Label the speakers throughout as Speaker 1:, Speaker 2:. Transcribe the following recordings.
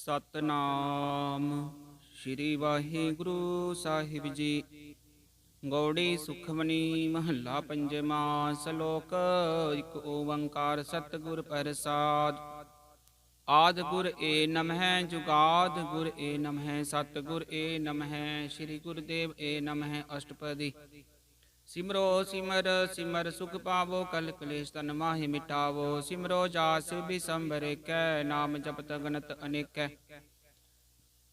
Speaker 1: सतनाम श्री वाहिगुरु साहिब जी। गौड़ी सुखमनी महला पंजवा। सलोक एक ओंकार सतगुर प्रसाद। आद गुर ए नमः जुगाद गुर ए नमः सतगुर ए नमः श्री गुरुदेव ए नमः अष्टपदी। सिमरो सिमर सिमर सुख पावो कल कलेश तन माहि मिटावो। सिमरो जास बिसंबर कै नाम जपत गणत अनेक।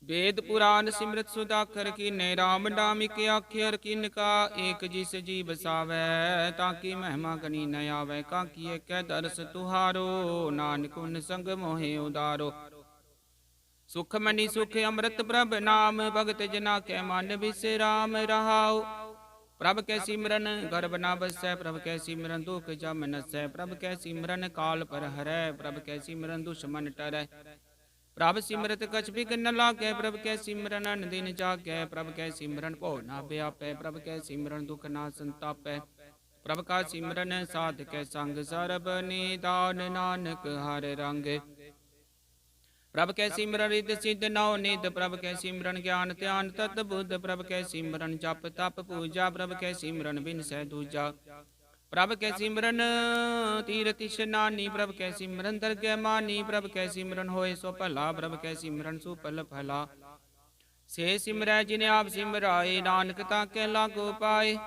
Speaker 1: वेद पुराण सिमरत सुधाकर कीन्हे राम नाम के अक्षर किनका। एक जिस जी बसावै ताकि महिमा गनी न आवे। काकी एक दरस तुहारो नानक उन संग मोहे उदारो। सुख मनी सुख अमृत प्रभ नाम भगत जना के मन विश्राम रहाओ। प्रभ के सिमरन गर्भ न बसै प्रभ के सिमरन दुख जम नसै। प्रभ के सिमरन काल पर हरै प्रभ के सिमरन दुश्मन टरै। प्रभ सिमरत कछ बिघ न लागै प्रभ के सिमरन अन दिन जागै। प्रभ के सिमरन भो न व्यापै प्रभ के सिमरन दुख न संतापै। प्रभ का सिमरन साध के संग सरब निदान नानक हर रंग। प्रभ के सिमरन रिद्ध सिद्ध नौ निध प्रभ के सिमरन ज्ञान ध्यान तत बुद्ध। प्रभ के सिमरन जप तप पूजा प्रभ के सिमरन बिन सै दूजा। प्रभ के सिमरन तीरथ स्नानी प्रभ के सिमरन दरगह मानी। प्रभ के सिमरन होए सो भला प्रभ के सिमरन सुफल फला। से सिमरै जिने आप सिमराए नानक ताके लागो पाए।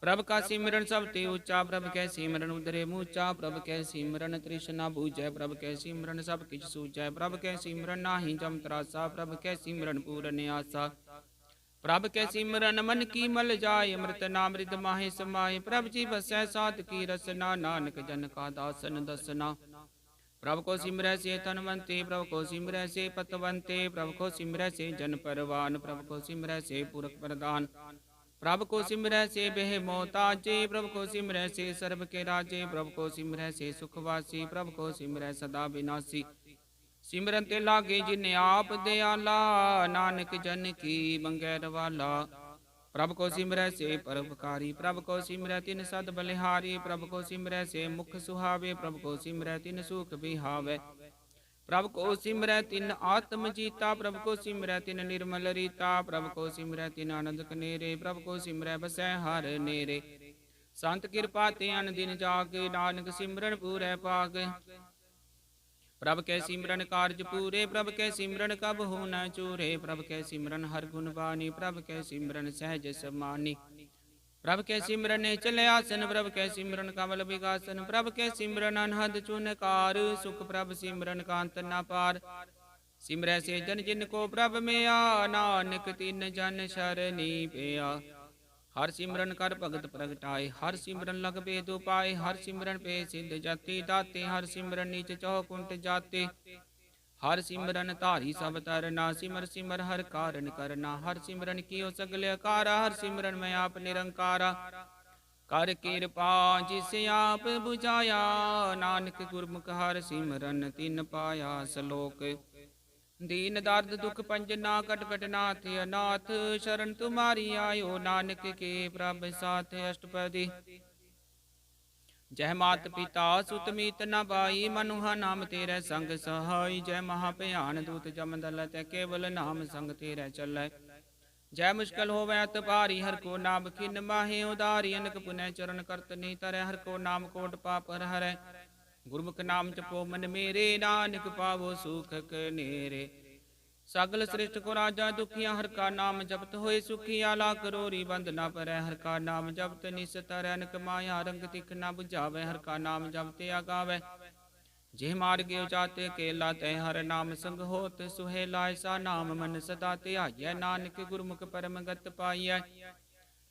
Speaker 1: प्रभ का सिमरन सब ते ऊंचा प्रभ के सिमरन उदरे मूचा। प्रभ के सिमरन तृष्णा बूझै प्रभ के सिमरन सब किछ सूझै। प्रभ के सिमरन नाहि जम त्रासा प्रभ के सिमरन पूरन आसा। प्रभ के सिमरन मन की मल जाय अमृत नाम रिद माहि समाय। प्रभ जी बसै साध की रसना नानक जन का दासन दसना। प्रभ को सिमरै से तनवंते प्रभ को सिमरै से पतवंते। प्रभ को सिमरै से जन परवान प्रभ को सिमरै से पुरख प्रदान। प्रभ को सिमरै से बेह मोताजे प्रभ को सिमरै से सर्ब के राजे। प्रभ को सिमरै से सुखवासी प्रभ को सिमरै सदा विनाशी। सिमरन ते लागे जिन्हें आप दयाला नानक जन की मंगै रवाला। प्रभ को सिमरै से परोपकारी प्रभ को सिमरै तिन सद बलिहारी। प्रभ को सिमरै से मुख सुहावे प्रभ को सिमरै तिन सुख बिहावे। प्रभ को सिमरै तिन आत्म जीता प्रभ को सिमरै तिन निर्मल रीता। प्रभ को सिमरै तिन आनंद कनेरे प्रभ को सिमरै बसै हर नेरे। संत कृपा ते अन दिन जाग नानक सिमरन पूरै पाग। प्रभ के सिमरन कारज पूरे प्रभ के सिमरन कब हो न चूरे। प्रभ के सिमरन हर गुण बानी प्रभ के सिमरन सहज समानी। प्रभ के सिमरन चले आसन प्रभ के सिमरन कमल विगासन। प्रभ के सिमरन अनहद चुनकार सुख प्रभ सिमरन कांत न पार। सिमरै से जन जिन को प्रभ में आ नानक तिन जन शरणी पिया। हर सिमरन कर भगत प्रगटाए हर सिमरन लग भेद उपाय। हर सिमरन पे सिद्ध जाति दाते हर सिमरन नीच चौकुंट जाते। हर सिमरन धारी सब तरना सिमर सिमर हर कारण करना। हर सिमरन कियो सगल अकारा हर सिमरन में आप निरंकारा। कर कृपा जिसे आप बुझाया नानक गुरमुख हर सिमरन तिन पाया। सलोक दीन दर्द दुख पंजना कट कट नाथ अनाथ। शरण तुम्हारी आयो नानक के प्रभ साथ अष्टपदी। जय मात पिता सुत मीत न पाई मनुहा नाम तेरे संग सहाय। जय महाभयान दूत जम दल तै केवल नाम संग तेरे चलै। जय मुश्किल होवै अत भारी हर को नाम खिन माहे उदारी। अनक पुनः चरण करत नहीं तरह हर को नाम कोट पाप हर हरै। गुरमुख नाम जपो मन मेरे नानक पावो सुख कनेरे। सगल श्रेष्ठ को राजा दुखिया हर का नाम जपत होए सुखिया। लाख रोरी बंद न परै हर का नाम जपत निस्तर। अनक माया रंग तिख न बुझावे हर का नाम जपते आगावे। जे मार्ग जाते केला तय हर नाम संग होत सुहेला। ऐसा नाम मन सदा ध्यायै नानक गुरमुख परम गत पाइयै।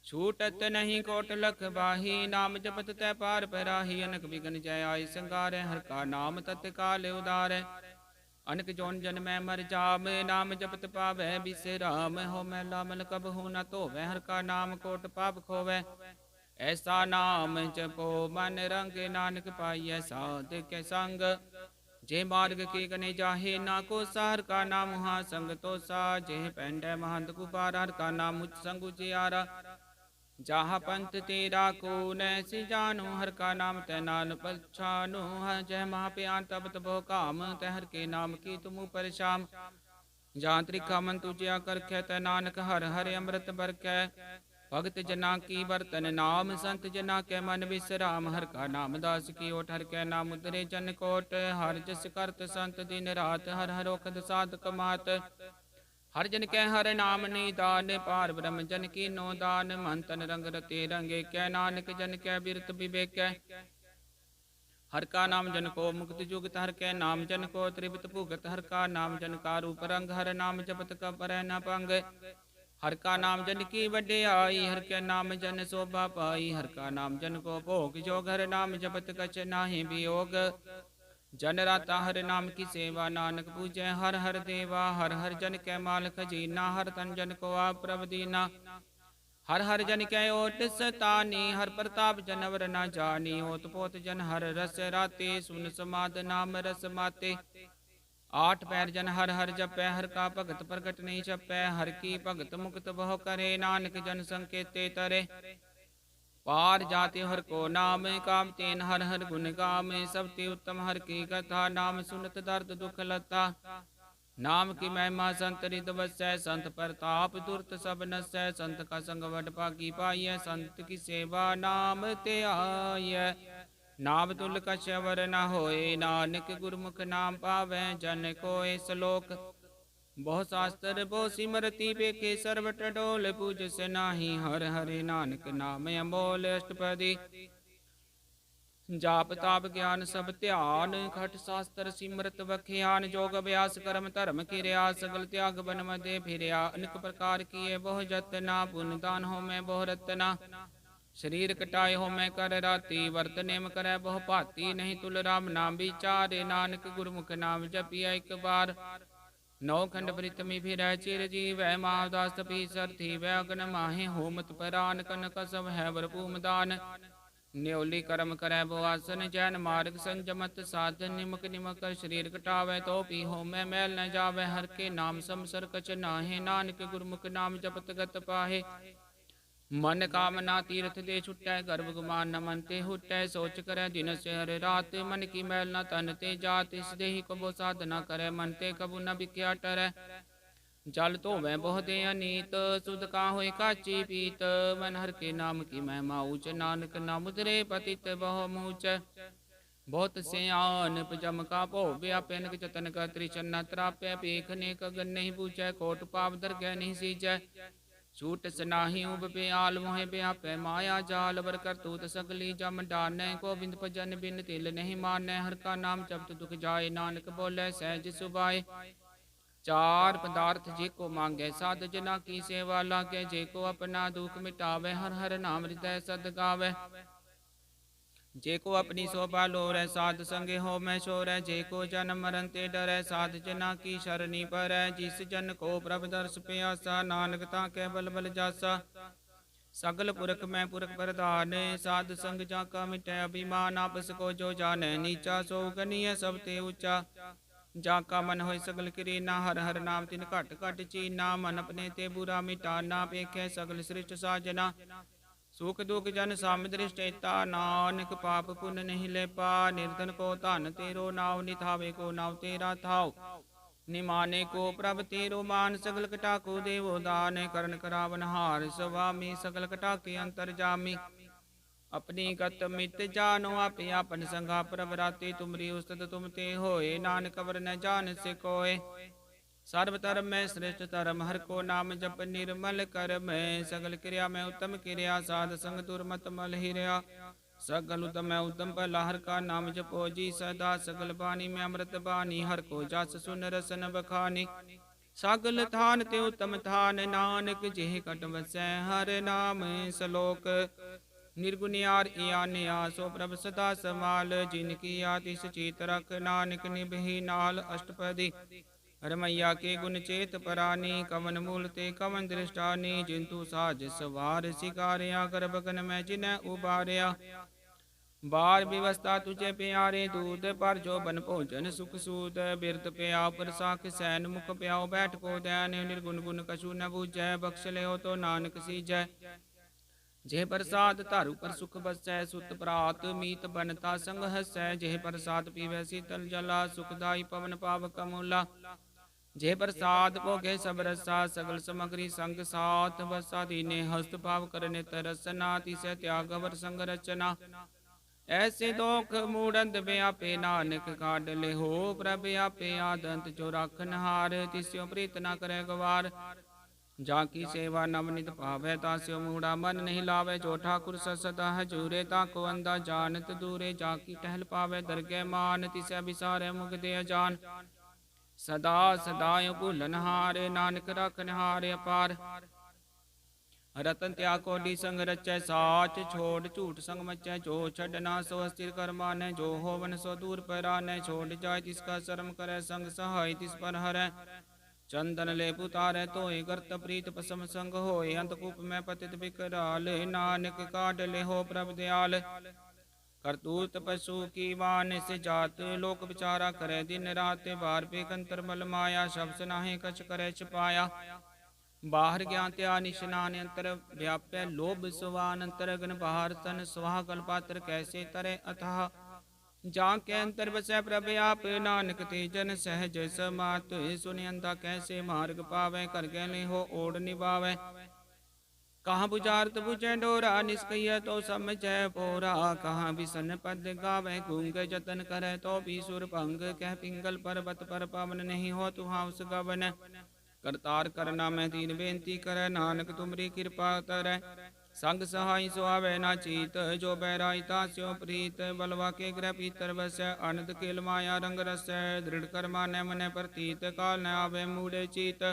Speaker 1: छूटत नहीं कोट लख बाही नाम जपत तै पार पराही। अनक विघन जय आय संगारै हर का नाम तत्काल उदारै। अनक जोन जन्मै मर जाम नाम जपत पावै बिसराम। हो मैला मल कब हो न धोवै हर का नाम कोट पाप खोवै। ऐसा नाम जपो मन रंग नानक पाइयै साध के संग। जे मार्ग के गने जाहे ना को हर का नाम हा संग तो सा। जे पैंडै महंत कुपार हर का नाम उच्च संग उजियारा। जहाँ पंथ तेरा को नैसी जानू, हर का नाम तै नान पछानू। जय महाप्यान तब तबो काम, तै हर के नाम की तुम परेशान। जहाँ त्रिखा मन तुझिया करखे, तै नानक हर हर अमृत बरकै। भगत जना की बर्तन नाम, संत जना के मन विश्राम। हर का नाम दास की ओट, हर के नाम उतरे जन कोट। हर जस करत संत दिन रात, हर हर ओखद साधक मात। हर जन के हर नाम निदान, पार ब्रह्म जन की नो दान। मन तन रंग रते रंगे कै, नानक जन के बिरत विवेक। हर का नाम जन को मुक्त जुगत, हर के नाम जन को त्रिवत भुगत। हर का नाम जन का रूप रंग, हर नाम जपत कबर न पंग। हर का नाम जन की वड्याई, हर के नाम जन शोभा पाई। हर का नाम जन को भोग जोग, हर नाम जपत कछ नाहि वियोग। जन राता हर नाम की सेवा, नानक पूजय हर हर देवा। हर हर जन के माल खजीना, हर तन जन को आप प्रभ दीना। हर हर जन कै ओट सतानी, हर प्रताप जनवर न जानी। ओत पोत जन हर रस राते, सुन समाद नाम रस माते। आठ पैर जन हर हर जपै, हर का भगत प्रगट नहीं छपै। हर की भगत मुक्त बहु करे, नानक जन संकेते तरे। पार जाते हर को नाम, काम तेन हर हर गुण गाम। सबते उत्तम हर की कथा, नाम सुनत दर्द दुख लता। नाम की महिमा संत रिद वसै, संत प्रताप दुर्त सब नसै। संत का संग वड भागी पाइय, संत की सेवा नाम ते आय। नाम तुल कछ अवर न होए, नानक गुरमुख नाम पावै जन कोय। श्लोक बहु शास्त्र बहु सिमरति, बेके सर्वट डोल। पूज से नाही हर हरे, नानक नाम अमोल। अष्टपदी जाप ताप ज्ञान सब ध्यान, खट शास्त्र सिमरत बख्यान। जोग अभ्यास कर्म धर्म किरया, सगल त्याग बन मदे फिरया। अनेक प्रकार किए बहु जतना, पुण्य दान हो मैं बहु रतना। शरीर कटाए हो मैं कर राती, वर्त नेम करे बहु भाती। नहीं तुल राम नाम विचारे, नानक गुरमुख नाम जपिया एक बार। नौ खंड प्रीतमी फिर चिर जीव, मावदास पी सरथी वै। अगन माहे होमत परान, कनक सब है भरपूम दान। न्योली कर्म करे बो आसन, जैन मार्ग संजमत साधन। निमक निमक शरीर कटावे, तो पी हो मैं मैल न जावे। हर के नाम समसर कछ नाहे, नानक गुरमुख नाम जपत गत पाहे। मन कामना तीर्थ दे छुटै, गर्भ गुमान न मन ते हुटै। सोच करे दिन से हर रात, मन की मैल न तन ते जात। इस देहि कबो साधना करे, मन ते कबू न बिख्या टरै। जल धोवै बहु दे अनीत, सुध का होए काची पीत। मन हर के नाम की महिमा ऊच, नानक नाम उतरे पतित बहु मूच। बहुत से आन जम का भो व्यापै, अनक जतन का त्रिशन न त्रापै। पेख नेक गन नहीं पूछै, कोट पाप दरगह नहीं सींचै। छूट सनाही उब प्याल, मोहे व्यापै माया जाल। बर करतूत सगली जम डानै, गोविंद भजन बिन तिल नहीं मानै। हर का नाम जपत दुख जाए, नानक बोले सहज सुभाए। चार पदार्थ जे को मांगे, साध जना की सेवा लागे। जे को अपना दुख मिटावे, हर हर नाम हृदय सद गावे। जे को अपनी शोभा लोरै, साध संगे हो मैं शोरै। जे को जन्म मरण ते डरै, साध जना की शरणी परै। जिस जन को प्रभ दर्श प्यासा, नानक ताके बल बल जासा। सगल पुरख मैं पुरख प्रधान, साध संग जाका मिटै अभिमान। आपस को जो जानै नीचा, सो गनीय सब ते ऊंचा। जाका मन होय सगल किरीना, हर हर नाम तिन घट घट चीना। मन अपने ते बुरा मिटाना, पेखे सगल सृष्ट साजना। सुख दुख जन सामदृष्टेता, नानक पाप पुण्य नहीं ले पा। निर्धन को धन तेरो नाव, निथावे को नाव तेरा थाव। निमाने को प्रभ तेरो मान, सगल कटा को देवो दान। करण करावन हार स्वामी, सगल कटा के अंतर जामी। अपनी गत मित जानो, आपे आपन संगा प्रभ राते। तुमरी उस्तत तुम ते होए, नानक अवर न जान से कोय। सर्व धर्म में श्रेष्ठ धर्म, हर को नाम जप निर्मल कर। मैं सगल क्रिया में उत्तम क्रिया, साध संग दुर्मत मल हिरया। सगल उत्तम में उत्तम भला, हर का नाम जपो जी सदा। सगल बानी में अमृत बानी, हर को जस सुन रसन बखानी। सगल थान ते उत्तम थान, नानक जेह कट वसै हर नाम। श्लोक निर्गुणियार इया सो प्रभ सदा समाल। जिनकी आतिश चीत रख, नानक निभहि नाल। अष्टपदी रमैया के गुण चेत परानी, कवन मूल ते कवन दृष्टानी। जिंतु साज सवार शिकारिया, कर बगन में जिन्ह उबारिया। बार व्यवस्था तुझे प्यारे, दूध पर जो बन भोजन सुख सूद। बिरत प्याओ पर साख सैन, मुख प्याओ बैठ को दैन। निर्गुण गुण कछु न बूझै, बख्श ले तो नानक सीजै। जेह प्रसाद धरु पर सुख बसै, सुत प्रात मीत बनता संग हसै। जेह प्रसाद पीवै शीतल जला, सुखदाई पवन पावक अमूला। जे प्रसाद भोगे सब रसा, सगल समग्री संग साथ बसा। दीने हस्त पाव करने तरसना, तिसै त्याग अवर संग रचना। ऐसे दोख मूढ़ंत व्यापे, नानक काढ ले हो प्रभ आपे। आदंत जो राखन हार, तिस्यो प्रीत न करे गवार। जाकी सेवा नवनित पावै, तास्यो मूढ़ा मन नहीं लावे। जो ठाकुर सदा हजूरे, ताको अंधा जानत दूरे। जाकी टहल पावे दरगह मान, तिसै बिसारे मुख दे जान। सदा सदा भूलन हारे, नानक राखन हारे अपार। रतन त्याग कोटि संग रचै, साच छोड़ झूठ संग मचै। जो छड़ना सो स्थिर कर मानै, जो होवन सो दूर परानै। छोड़ जाय तिसका शर्म करै, संग सहाय तिस पर हरै। चंदन लेप उतारै तोय, करत प्रीत पसम संग होय। अंतकूप में पतित बिकराल, नानक काढ ले हो प्रभ दयाल। करतूत पशु की वान से जात, लोक विचारा करे दिन रात। बार पे कंतर मल माया, शब्द नाहि कछ करे छिपाया। बाहर ज्ञान त्या निशनान, अंतर व्याप्य लोभ सुवान। अंतर गन बाहर तन स्वाहा, कल्पात्र कैसे तरे अथाह। जाके अंतर बसै प्रभ आप, नानक ते जन सहज समात। सुनि अंधा कैसे मार्ग पावै, कर गए हो ओढ़ निभावै। कहाँ बुझारत बुझे डोरा, निष्कैय तो समझै पोरा। कहाँ बिसन पद गावै, गूंग जतन करे तो भी सुर भंग। कह पिंगल पर्वत पर पवन, नहीं हो तुहाँ उस गवन। करतार करना मैं दीन बेनती करे, नानक तुमरी कृपा तरै। संग सहाय सुहावै ना चीत, जो बैराई तास्यो प्रीत। बलवा के ग्रह पीतर बसै, अनंत केल माया रंग रसै। दृढ़ कर मानै मनै प्रतीत, काल न आवे मूढ़े चीत।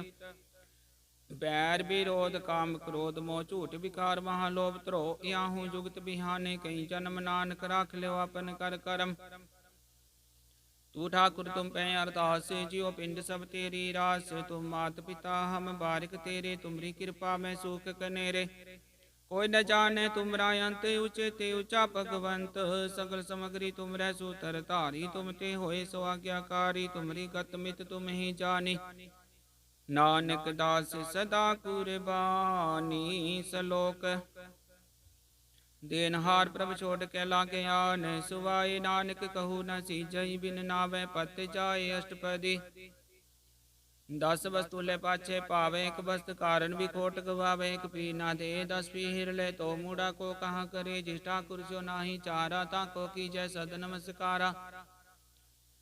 Speaker 1: बैर विरोध काम क्रोध मोह, झूठ विकार महालोभ त्रो। याहू जुगत बिहाने, कई जन्म नानक राख लो अपन कर करम। तू ठाकुर तुम पे अरदास, जियो पिंड सब तेरी रास। तुम मात पिता हम बारिक तेरे, तुमरी कृपा में सुख कनेरे। कोई न जाने तुमरा अंत, उचेते ऊंचा भगवंत। सगल समग्री तुमरै सूतर धारी, तुम ते होए सो आज्ञाकारी। तुमरी गत मित तुम ही जानी, नानक दास सदा कुर्बानी। सलोक देनहार प्रभ छोड़ के लागे आन, सुवाए नानक कहू न सीजई। बिन नावै पत जाए अष्टपदी। 10 वस्तु ले पाछे पावे, एक वस्त कारण भी खोट गवावे। एक पी ना दे 10 पीर ले, तो मूढ़ा को कहाँ करे। जिस ठाकुर सो नाही चारा, ताको कीजै सद नमस्कारा।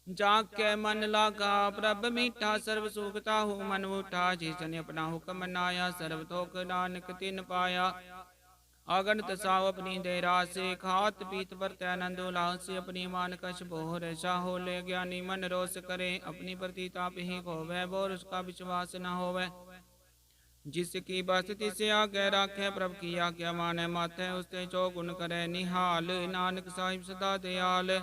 Speaker 1: जाके मन लागा प्रभ मीठा, सर्व सुखता हूँ मन उठा। जिसने अपना हुक्म मनाया, सर्व थोक नानक तिन पाया। अगणित साव अपनी दे रासे, खात पीत बरतै आनंद उल्लास। अपनी मान कछ बोहर साहो, ले ज्ञानी मन रोष करे। अपनी प्रतीताप ही खोवै, बोर उसका विश्वास न होवै। जिसकी बस तिसे आगे राखे, प्रभ की आज्ञा माने माथे। उसते जो गुण करे निहाल, नानक साहिब सदा दयाल।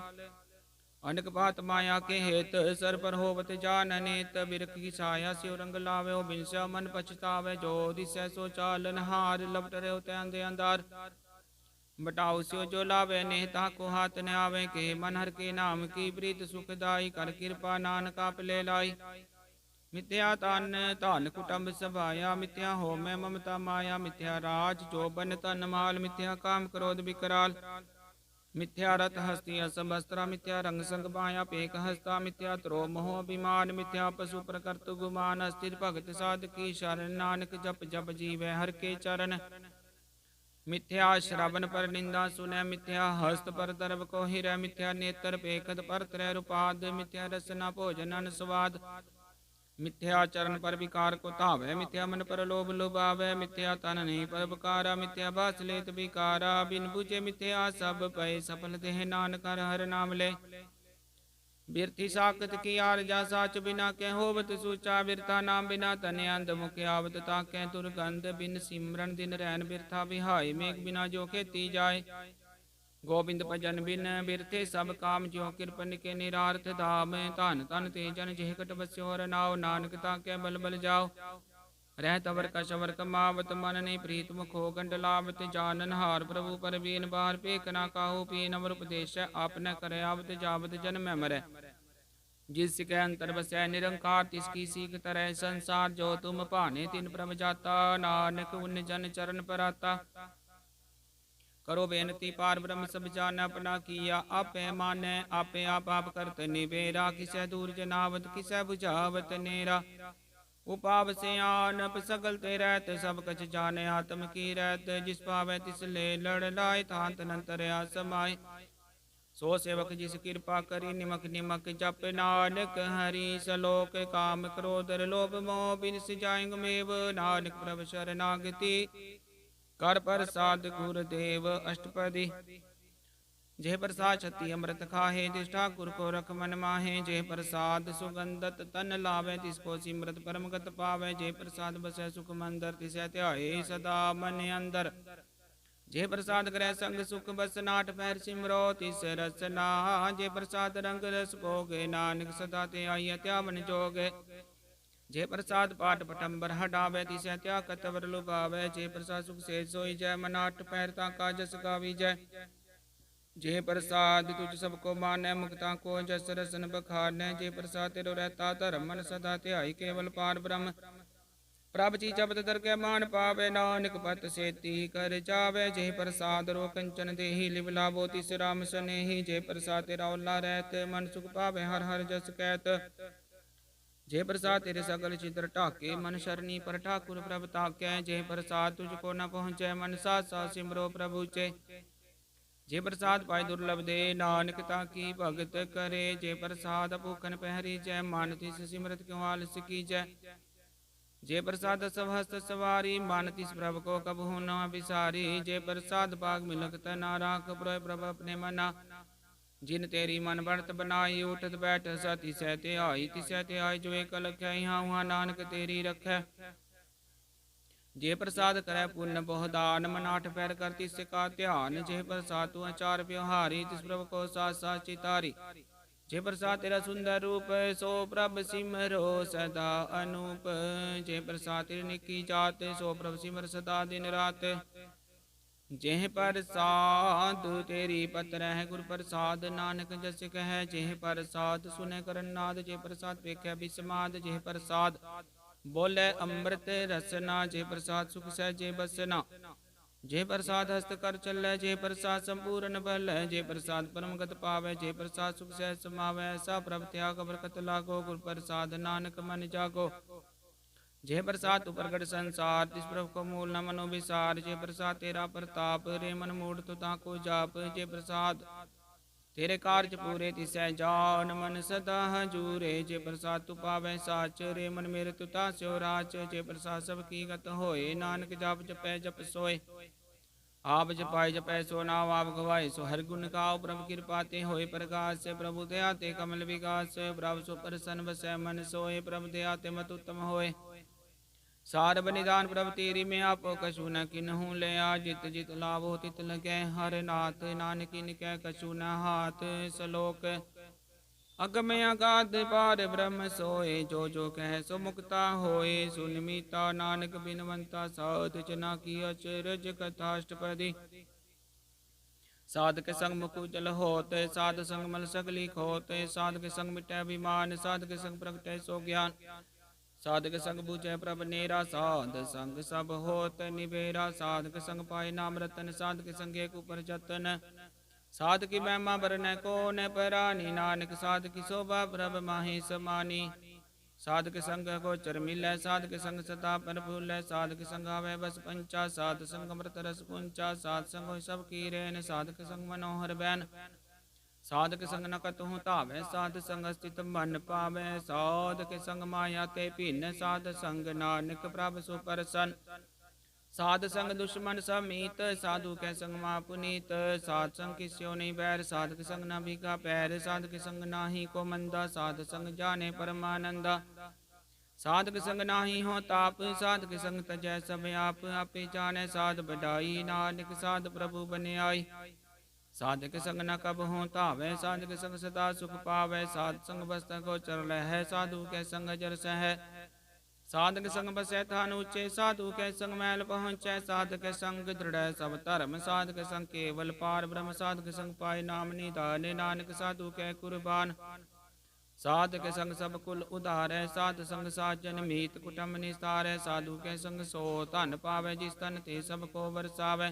Speaker 1: अनक बात माया के हेत, सर पर होवत जान अनेत। बिरख की छाया स्यो रंग लावे, बिनस्या मन पछतावे। जो दिसै सो चालन हार, लपट रहे होते अंधे अंधार। बटाऊ स्यो जो लावे, नेता को हाथ न आवे। के मन हर के नाम की प्रीत सुखदाई, कर कृपा नानक आप ले लाई। मिथ्या तन धन कुटुंब सभाया, मिथ्या हो मैं ममता माया। मिथ्या राज जो बन तन माल, मिथ्या काम क्रोध विकराल। मिथ्या रथ हस्ती असभस्त्रा, मिथ्या रंग संग माया पेक हस्ता। मिथ्या त्रो मोह अभिमान, मिथ्या पशु प्रकृत गुमान। अस्थिर भगत साध की शरण, नानक जप जप जीवै हर के चरण। मिथ्या श्रवण पर निंदा सुनै, मिथ्या हस्त पर दर्भ को हिरै। मिथ्या नेत्र पेखत पर त्रय रूपाद, मिथ्या रसना भोजन अन स्वाद। मिथ्या चरण पर विकार को धावै, मिथ्या मन पर लोभ लुभावै। मिथ्या तन नहीं पर बकारा, मिथ्या बास लेत विकारा। बिन बुझे मिथ्या सब पै, सफल देह नानक हर हर नाम ले। बिरथी साकत की आरजा, साच बिना कै होवत सूचा। बिरथा नाम बिना तने अंध, मुख आवत ताकै दुर्गंध। बिन सिमरन दिन रैन बिरथा विहाय, मेघ बिना जो खेती जाय। गोबिंद भजन बिन बिरथे सब काम, ज्यों कृपन के निरार्थ धाम। धन धन ते जन जेह कट बस्यो रनाव, नानक ताकै बल बल जाओ। रहत अवर कशवर कमावत, मन नहीं प्रीत मुखो गंड लावत। जानन हार प्रभु पर बीन, बार पेख ना काहू पीन। अवर उपदेश आपने करे, आवत जावत जन्म मरै। जिसके अंतर बसै निरंकार, तिसकी सीख तरह संसार। जो तुम भाने तिन प्रभ जाता, नानक उन जन चरण पर आता। करो बेनती पार ब्रह्म सब जान अपना किया, आपे माने आपे आप करत निबेरा, किसै दूर जनावत किसै बुझावत नेरा। उपाव से आनप सकल ते रहत, सब कछ जाने आत्म की रहत। जिस पावे तिस ले लड़ लाए, तांत नंतरया समाय। सो सेवक जिस कृपा करी, निमक निमक जप नानक हरि। सलोक काम क्रोध लोभ मोह बिन जाएंग मेव, नानक प्रभ शरणागति कर प्रसाद गुरुदेव अष्टपदी। जेह प्रसाद छति अमृत खाहे, तिस ठाकुर को रख मन माहे। जेह प्रसाद सुगंधत तन लावे, तिसको सिमरत परम गत पावे। जेह प्रसाद बसै सुख मंदर, तिसै ध्याये सदा मन अंदर। जे प्रसाद ग्रह संग सुख बस, नाट पैर सिमरो तिस रसना। जे प्रसाद रंग रस भोगे, नानक सदा ते आइय त्यावन जोगे। जे प्रसाद पाठ पटंबर हटावे, तिसै त्या कतवर लुभावे। जे प्रसाद सुख से सोई जय, मन आठ पैर ताका जस गावी जय। जे प्रसाद तुझ सबको मानै, मुक्ता को जस रसन बखानै। जे प्रसाद तेरो रहता धर्म, मन सदा ध्याई केवल पार ब्रह्म। प्रभ जी जबद दर के मान पावे, नानक पत सेती कर जावे। जे प्रसाद रो कंचन देही, लिव लाभो तिस राम सनेही। जे प्रसाद तेरा ओला रहत, मन सुख पावे हर हर जस कहत। जे प्रसाद तेरे सगल चित्र ढाके, मन शरणी पर ठाकुर प्रभ ताकै। जे प्रसाद तुझको न पहुँचे, मन सासा सिमरो प्रभु चे। जे प्रसाद पाए दुर्लभ दे, नानक ताकी भगत करे। जे प्रसाद भूखन पहरी जय, मान तिस सिमरत क्यों आलस की जय। जे प्रसाद सब हस्त सवारी, मान तिस प्रभ को कबहु न बिसारी। जे प्रसाद पाग मिलक तना, राख पुरय प्रभ अपने मना। जिन तेरी मन बढ़त बनाई, उठत बैठ सती सहते आई। तिसै ते आई जो एक लख्या, यहाँ वहाँ नानक तेरी रखै। जे प्रसाद करे पुण्य बहु दान, मन आठ पैर कर तिस का ध्यान। जे प्रसाद तू आचार व्यवहारी, तिस प्रभ को साथ साथ चितारी। जे प्रसाद तेरा सुंदर रूप, सो प्रभ सिमरो सदा अनूप। जे प्रसाद तेरी निकी जात, सो प्रभ सिमर सदा दिन रात। जेह प्रसाद तेरी पत रह, गुर प्रसाद नानक जस कह। जेह प्रसाद सुने करनाद, जे प्रसाद पेख्या बिस्माद। जेह प्रसाद बोले अमृत रसना, जे प्रसाद सुख सहजे बसना। जे प्रसाद हस्त कर चलै, जे प्रसाद संपूर्ण बल। जे प्रसाद परमगत पावै, जे प्रसाद सुख सह समावै। सा प्रभ त्याग बरकत लागो, गुर प्रसाद नानक मन जागो। जे प्रसाद तू प्रगट संसार, तिस प्रभ को मूल न मनो विसार। जे प्रसाद तेरा प्रताप, रे मन मूढ़ तु ताको जाप। जे प्रसाद तेरे कार्य पूरे, तिसै जान मन सदा हजूरे। जे प्रसाद तू पावै साच, रे मन मेरे तु तास्यो राच। जे प्रसाद सब की गत होए, नानक जाप जपै जप सोए। आप जपाय जपै सो नाम, आप गवाए सो हर गुण गाओ। प्रभु कृपा ते होए प्रकाश, प्रभु दया ते कमल विकास। प्रभु सो प्रसन्न बसै मन सोए, प्रभु दया ते मत उत्तम होए। सार बनिदान प्रभु तेरी में, आपो कछु न किन्हू ले आ। जित जित लाभो तित लगे, हर नाथ नानक इनकै कछु न हाथ। सलोक अगम अगाध पार ब्रह्म सोए, जो जो कह सो मुक्ता होए। सुन मीता नानक बिनवंता, साध जना की अचरज कथाष्टपदी। साध के संग मुख उजल होत, साध संग मल सगली खोत। साध के संग मिटै अभिमान, साध के संग प्रगटै सो ज्ञान। साध के संग बूझै प्रभ नेरा, साध संग सब होत निबेरा। साध के संग पाए नाम रतन, साध के संग एक ऊपर जतन। साध की महिमा बरनै को न परानी, नानक साध की शोभा प्रभ माहि समानी। साध के संग गोचर मिलै, साध के संग सदा पर भूलै। साध के संग आवे बस पंचा, साध संग अमृत रस पुंचा। साध संग होय सब की रैन, साध के संग मनोहर बैन। साध के संग न कतहु धावै, साध संग स्थित मन पावै। साध के संग माया ते भिन्न, साध संग नानक प्रभ सुपरसन। साध संग दुश्मन समीत, साधु के संग मां पुनीत। साध संग किस्यो नहीं बैर, साध के संग न भीगा पैर। साध के संग नाही को मंदा, साध संग जाने परमानंदा। साध के संग नाही हो ताप, साध के संग तजै सब आप। आपे जाने साध बढ़ाई, नानक साध प्रभु बने आई। साध के संग न कब हो तावै, साध के संग सदा सुख पावै। साध संग बस्त गोचर लहै, साधु के संग जर सहै। साध के संग बसै थान ऊँचे, साधु के संग मैल पहुँचै। साध के संग दृढ़ सब धर्म, साध के संग केवल पार ब्रह्म। साध के संग पाए नाम निधान, नानक साधु के कुर्बान। साध के संग सब कुल उधारै, साध संग साजन मीत कुटुंब निस्तारै। साधु के संग सो धन पावै, जिस तन ते सब को बरसावै।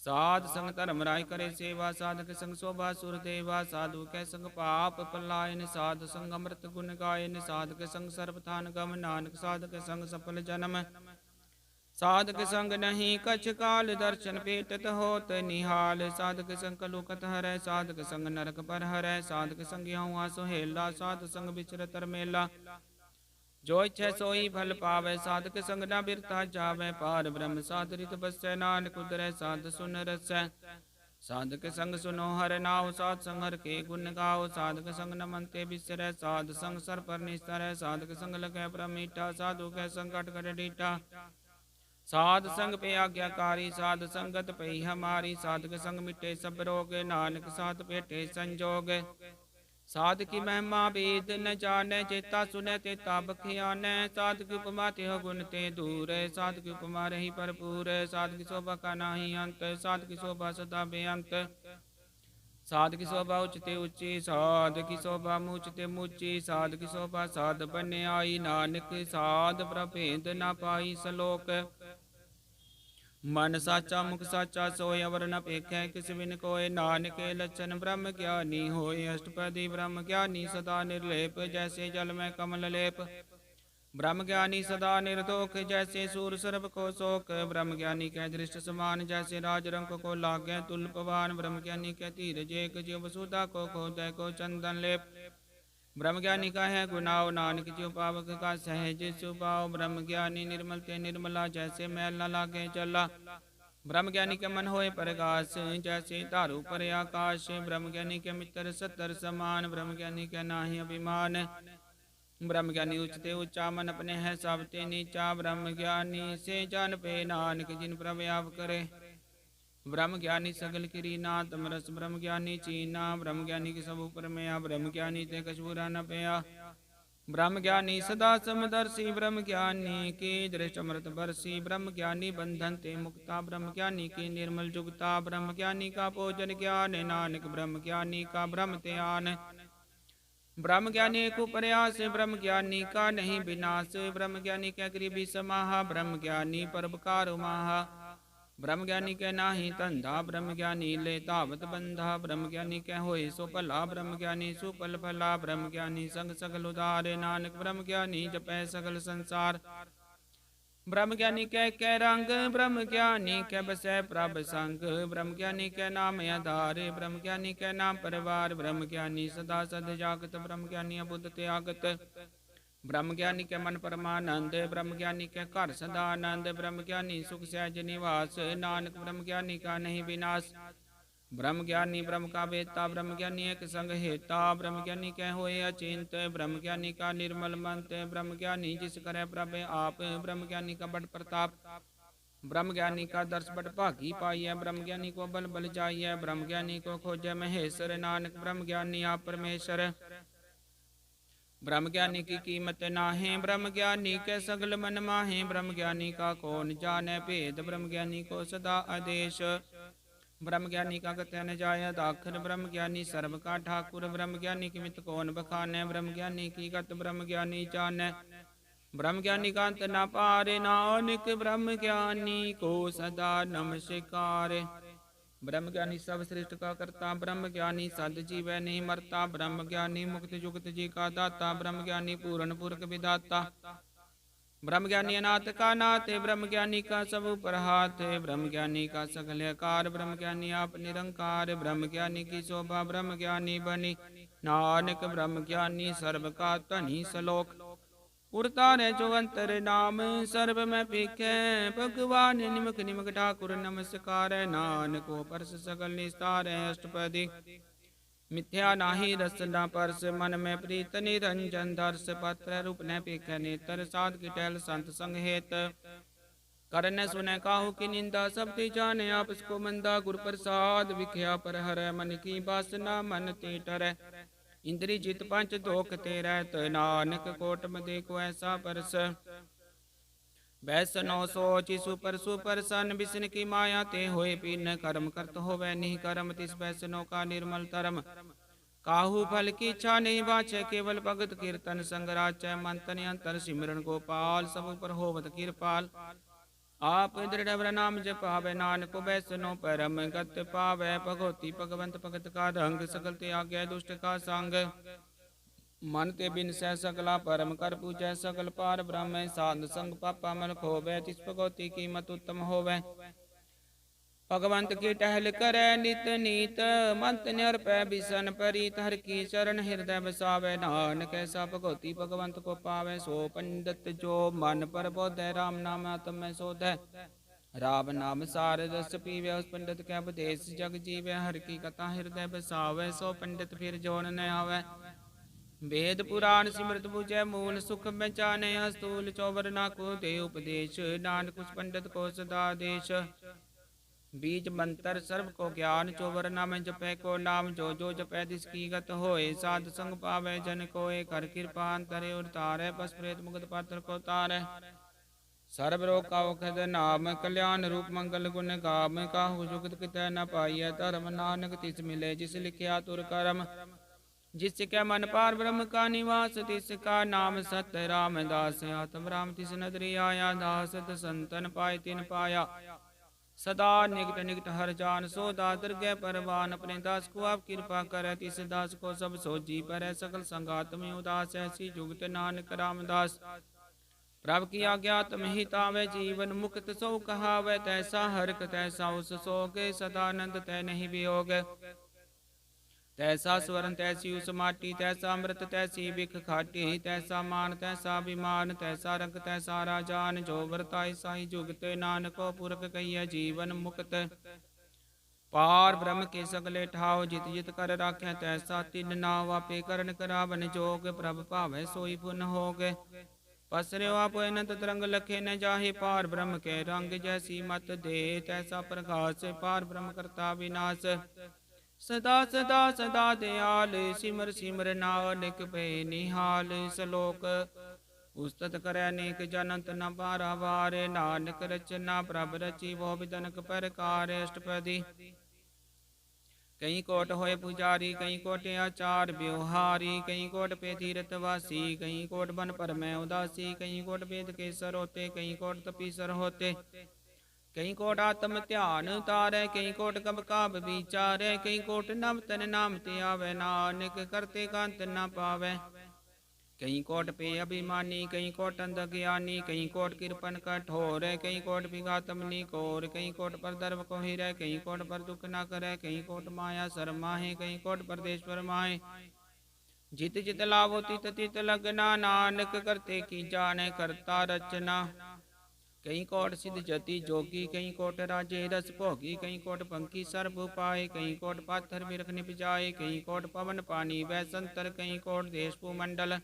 Speaker 1: ਸਾਧ ਸੰਗ ਧਰਮ ਰਾਇ ਕਰੇ ਸੇਵਾ, ਸਾਧਕ ਸੰਗ ਸੋਭਾ ਸੁਰ ਦੇਵਾ, ਸਾਧੂ ਕੈ ਸੰਗ ਪਾਪ ਪਲਾਇਨ, ਸਾਧ ਸੰਗ ਅੰਮ੍ਰਿਤ ਗੁਣ ਗਾਇਨ, ਸਾਧਕ ਸੰਗ ਸਰਬ ਥਾਨ ਗਮ, ਨਾਨਕ ਸਾਧਕ ਸੰਗ ਸਫਲ ਜਨਮ। ਸਾਧਕ ਸੰਗ ਨਹੀਂ ਕਛ ਕਾਲ, ਦਰਸ਼ਨ ਭੇਟਤ ਹੋਤ ਨਿਹਾਲ, ਸਾਧਕ ਸੰਗ ਕਲੁਕਤ ਹਰੈ, ਸਾਧਕ ਸੰਗ ਨਰਕ ਪਰ ਹਰੈ, ਸਾਧਕ ਸੰਗ ਹਉਆ ਸੁਹੇਲਾ, ਸਾਧ ਸੰਗ ਵਿਚਰਤ ਮੇਲਾ। ਜੋ ਇਛੈ ਸੋਈ ਫਲ ਪਾਵੈ, ਸਾਧਕ ਸੰਗ ਨਾ ਬਿਰਤਾ ਜਾਵੈ, ਪਾਰ ਬ੍ਰਹਮ ਸਾਧ ਰਿਤ ਬਸੈ, ਨਾਨਕ ਉਦਰੈ ਸਾਧ ਸੁਨ ਰਸੈ। ਸਾਧਕ ਸੰਗ ਸੁਨੋ ਹਰਿ ਨਾਉ, ਸਾਧ ਸੰਗ ਹਰਿ ਕੇ ਗੁਣ ਗਾਓ, ਸਾਧਕ ਸੰਗ ਨ ਮਨ ਤੇ ਬਿਸਰੈ, ਸਾਧ ਸੰਗ ਸਰ ਪਰ ਨਿਸਰੈ, ਸਾਧਕ ਸੰਗ ਲਗੈ ਪ੍ਰਭ ਮੀਠਾ, ਸਾਧੂ ਕੈ ਸੰਗ ਘਟ ਘਟ ਡੀਠਾ। ਸਾਧ ਸੰਗ ਪੇ ਆਗਿਆਕਾਰੀ, ਸਾਧ ਸੰਗਤ ਪਈ ਹਮਾਰੀ, ਸਾਧਕ ਸੰਗ ਮਿਟੇ ਸਭ ਰੋਗ, ਨਾਨਕ ਸਾਧ ਭੇਟੇ ਸੰਜੋਗ। ਸਾਧ ਕੀ ਮਹਿਮਾ ਵੇਦ ਨ ਜਾਣੈ, ਚੇਤਾ ਸੁਨੈ ਤੇਤਾ ਬਖਿਆਨੈ, ਸਾਧ ਕੀ ਉਪਮਾ ਤਿਹੁ ਗੁਣ ਤੇ ਦੂਰ, ਸਾਧ ਕੀ ਉਪਮਾ ਰਹੀ ਭਰਪੂਰ, ਸਾਧ ਕੀ ਸ਼ੋਭਾ ਕਾ ਨਾਹੀ ਅੰਤ, ਸਾਧ ਕੀ ਸ਼ੋਭਾ ਸਦਾ ਬੇਅੰਤ। ਸਾਧ ਕੀ ਸ਼ੋਭਾ ਉੱਚ ਤੇ ਉੱਚੀ, ਸਾਧ ਕੀ ਸ਼ੋਭਾ ਮੂਚ ਤੇ ਮੂਚੀ, ਸਾਧ ਕੀ ਸ਼ੋਭਾ ਸਾਧ ਬਨਿਆਈ, ਨਾਨਕ ਸਾਧ ਪ੍ਰਭੇਦ ਨਾ ਪਾਈ ਸਲੋਕ। ਮਨ ਸਾਚਾ ਮੁਖ ਸਾਚਾ, ਸੋਇ ਅਵਰ ਨ ਭੇਖੈ ਕਿਸ ਬਿਨ ਕੋਇ, ਨਾਨਕੇ ਲੱਛਨ ਬ੍ਰਹਮ ਗਿਆਨੀ ਹੋਏ, ਅਸ਼ਟਪਦੀ ਬ੍ਰਹਮ ਗਿਆਨੀ ਸਦਾ ਨਿਰਲੇਪ, ਜੈਸੇ ਜਲ ਮੈਂ ਕਮਲ ਲੇਪ। ਬ੍ਰਹਮ ਗਿਆਨੀ ਸਦਾ ਨਿਰਦੋਖ, ਜੈਸੇ ਸੂਰ ਸਰਬ ਕੋ ਸੋਕ, ਬ੍ਰਹਮ ਗਿਆਨੀ ਕੈ ਦ੍ਰਿਸ਼ਟ ਸਮਾਨ, ਜੈਸੇ ਰਾਜ ਰੰਕ ਕੋ ਲਾਗੈ ਤੁਲ ਪਵਾਨ, ਬ੍ਰਹਮ ਗਿਆਨੀ ਕੈ ਧੀਰਜ ਏਕ, ਜਿਉ ਵਸੁਧਾ ਕੋ ਖੋਦੈ ਕੋ ਚੰਦਨ ਲੇਪ। ब्रह्म ज्ञानी का है गुनाव, नानक ज्यों पावक का सहज सुभाव, ब्रह्म ज्ञानी निर्मल ते निर्मला, जैसे मैल न लागे चला। ब्रह्म ज्ञानी के मन होए प्रकाश, जैसे धारू पर आकाश, ब्रह्म ज्ञानी के मित्र सत्तर समान, ब्रह्म ज्ञानी के नाहि अभिमान। ब्रह्म ज्ञानी उचते ऊंचा, मन अपने है सब ते नीचा, ब्रह्म ज्ञानी से जान पे नानक, जिन प्रभ आप करे। ब्रह्म ज्ञानी सगल किरी नाथ रस, ब्रह्म ज्ञानी चीना, ब्रह्म ज्ञानी के सब ऊपर में आ, ब्रह्म ज्ञानी ते कछ बुरा न पया। ब्रह्म ज्ञानी सदा समदर्शी, ब्रह्म ज्ञानी की दृष्ट अमृत बरसी, ब्रह्म ज्ञानी बंधन ते मुक्ता, ब्रह्म ज्ञानी की निर्मल जुगता, ब्रह्म ज्ञानी का भोजन ज्ञान, नानक ब्रह्म ज्ञानी का ब्रह्म त्यान। ब्रह्म ज्ञानी को प्रयास, ब्रह्म ज्ञानी का नहीं विनाश, ब्रह्म ज्ञानी के गरीबी समाहा, ब्रह्म ज्ञानी परोपकार उमाहा। ब्रह्म ज्ञानी के नाही धंधा, ब्रह्म ज्ञानी ले धावत बंधा, ब्रह्म ज्ञानी कै होए सो भला, ब्रह्म ज्ञानी सुफल भला, ब्रह्म ज्ञानी संग सगल उदारे, नानक ब्रह्म ज्ञानी जपै सगल संसार। ब्रह्म ज्ञानी कै रंग, ब्रह्म ज्ञानी कै बसै प्रभ संग, ब्रह्म ज्ञानी कै नाम आधार, ब्रह्म ज्ञानी कै नाम परिवार, ब्रह्म ज्ञानी सदा सद जागत, ब्रह्म ज्ञानी अबुद त्यागत। ब्रह्म ज्ञानी के मन परमानंद, ब्रह्म ज्ञानी के घर सदा आनंद, ब्रह्म ज्ञानी सुख सहज निवास, नानक ब्रह्म ज्ञानी का नहीं विनाश। ब्रह्म ज्ञानी ब्रह्म का वेता, ब्रह्म ज्ञानी एक संग हेता, ब्रह्म ज्ञानी के होए अचिंत, ब्रह्म ज्ञानी का निर्मल मंत, ब्रह्म ज्ञानी जिस करे प्रभ आप, ब्रह्म ज्ञानी का बड़ प्रताप। ब्रह्म ज्ञानी का दर्श बड़ भागी पाइय, ब्रह्म ज्ञानी को बल बल जाइय, ब्रह्म ज्ञानी को खोजै महेश्वर, नानक ब्रह्म ज्ञानी आप परमेश्वर। ब्रह्म ज्ञानी की कीमत नाहे, ब्रह्म ज्ञानी के सगल मन माहे, ब्रह्म ज्ञानी का कौन जाने भेद, ब्रह्म ज्ञानी को सदा आदेश। ब्रह्म ज्ञानी का गत्य न जाय दाखर, ब्रह्म ज्ञानी सर्व का ठाकुर, ब्रह्म ज्ञानी की मित कौन बखाने, ब्रह्म ज्ञानी की गत ब्रह्म ज्ञानी जाने। ब्रह्म ज्ञानी का अंत न पारे, नानक ब्रह्म ज्ञानी को सदा नमस्कार। ब्रह्म ज्ञानी सब सृष्ट का करता, ब्रह्म ज्ञानी सद जीवै नहीं मरता, ब्रह्म ज्ञानी मुक्त जुगत जी का दाता, ब्रह्म ज्ञानी पूर्ण पुरख विदाता। ब्रह्म ज्ञानी अनाथ का नाथ, ब्रह्म ज्ञानी का सब ऊपर हाथ, ब्रह्म ज्ञानी का सकल आकार, ब्रह्म ज्ञानी आप निरंकार, ब्रह्म ज्ञानी की शोभा ब्रह्म ज्ञानी बनी, नानक ब्रह्म ज्ञानी सर्व का धनी सलोक। उड़तारे जो अंतर नाम, सर्व में पीखे भगवान, निमक निमक ठाकुर नमस्कार, नानक को परस सकल निस्तार। अष्टपदी मिथ्या नाही रस न परस, मन में प्रीत निरंजन दर्श, पत्र रूप न पीखे नेत्र, साध की टहल संत संग हेत। करन सुने काहू की निंदा, सब ती जाने आपस को मंदा, गुर प्रसाद विख्या पर हर, मन की बासना मन ते टरै। इंद्री जित पंच दोख ते रहत, नानक कोट मदे को ऐसा परस। बैसनो सोचि सुपर सुपरसन, बिसन की माया ते होए पीन, कर्म करत होवे नहीं कर्म, तिस बैसनो का निर्मल धर्म। काहू फल की इच्छा नहीं बाचे, केवल भगत कीर्तन संग राचै, मन तन अंतर सिमरन गोपाल, सब पर होवत किरपाल। आप दृढ़ वर नाम जपावे, नानक बैसनो परम गत पावे। भगवती भगवंत भगत का रंग, सकल त्याग्य दुष्ट का संग। मन ते बिन सह सकला परम कर पूजै, सकल पार ब्रह्म साध संग पापा मन खोवे। तिस भगवती कीमत उत्तम होवे, भगवंत की टहल करे नित नीत। मंत निर पै बिसन परीत, हर की चरण हृदय बसावे। नानक ऐसा भगवती भगवंत को पावे, सो पंडित जो मन पर बोधै। राम नाम आत्म में शोधै, राम नाम सार रस पीवे। उस पंडित के उपदेश जग जीवे, हर की कथा हृदय बसावे। सो पंडित फिर जोड़ न आवे, वेद पुराण सिमरत बुझै। मूल सुख बचाने, अस्तूल चौबर ना को दे उपदेश। नानक उस पंडित को सदा देश, बीज मंत्र सर्व को ज्ञान। चौबर नाम जपै को नाम, जो जो जपै तिसकी गत होए। साध संग पावै जन कोय, कर कृपा अंतरे उतारै। बस प्रेत मुक्त पात्र को तारै, सर्व रोग का औषध नाम। कल्याण रूप मंगल गुण गाम, काहू जुगत कितै न पाइय धर्म। नानक तिस मिले जिस लिखिया तुर करम, जिसके मन पार ब्रह्म का निवास। तिसका नाम सत्य रामदास, आत्म राम तिस नदरी आया। दास संतन पाए तिन पाया, सदा निकट निकट हर जान। सो दातर गै परवान, अपने दास को आप कृपा करे। तिस दास को सब सोजी परै, सकल संगात में उदास। ऐसी जुगत नानक रामदास, प्रभ की आज्ञा तुम ही तावे। जीवन मुक्त सो कहावे, तैसा हरक तैसा उस सोग। सदानंद तै नहीं वियोग, तैसा स्वर्ण तैसी उस माटी। तैसा अमृत तैसी बिख खाटी, तैसा मान तैसा अभिमान। तैसा रंग तैसा राजान, जो वर्ताई साई जुगत। नानको पुरख कहिए जीवन मुक्त, पार ब्रह्म के सगले ठाव। जित जित कर राखें तैसा तिन नाव, आपे करण करावन जोग। प्रभ भावै सोई पुन होग, पसर्यो आप अनंत तरंग लखे न जाहे। पार ब्रह्म के रंग, जैसी मत दे तैसा प्रकाश। पार ब्रह्म करता विनाश, सदा सदा सदा दयाल। सिमर सिमर नानक पे निहाल। सलोक उस्तत करे अनेक जनंत न पारावार। नानक रचना प्रभ रची, वो विदनक प्रकार। अष्टपदी कई कोट होए पुजारी, कई कोट आचार व्यवहारी। कई कोट पे तीर्थवासी, कई कोट बन पर मैं उदासी। कई कोट वेद के सर होते, कई कोट तपीसर होते। कई कोट आत्म ध्यान तारै, कई कोट कब काब विचारै। कई कोट नव तन नाम ते आवे, नानक करते कांत न पावै। कई कोट पे अभिमानी, कई कोट अंध ज्ञानी। कई कोट कृपन कठोर, कई कोट विघातम निकोर। कई कोट पर दर्भ को हिरै, कई कोट पर दुख न करे। कई कोट माया शरमाहे, कई कोट परदेश्वर माहे। जित जित लावो तित तित लगना, नानक करते की जाने करता रचना। कई कोट सिद्ध जति जोगी, कई कोट राजे रस भोगी। कई कोट पंखी सर्व उपाय, कई कोट पाथर बिरख निपजाए। कई कोट पवन पानी वै संतर, कई कोट देश भूमंडल।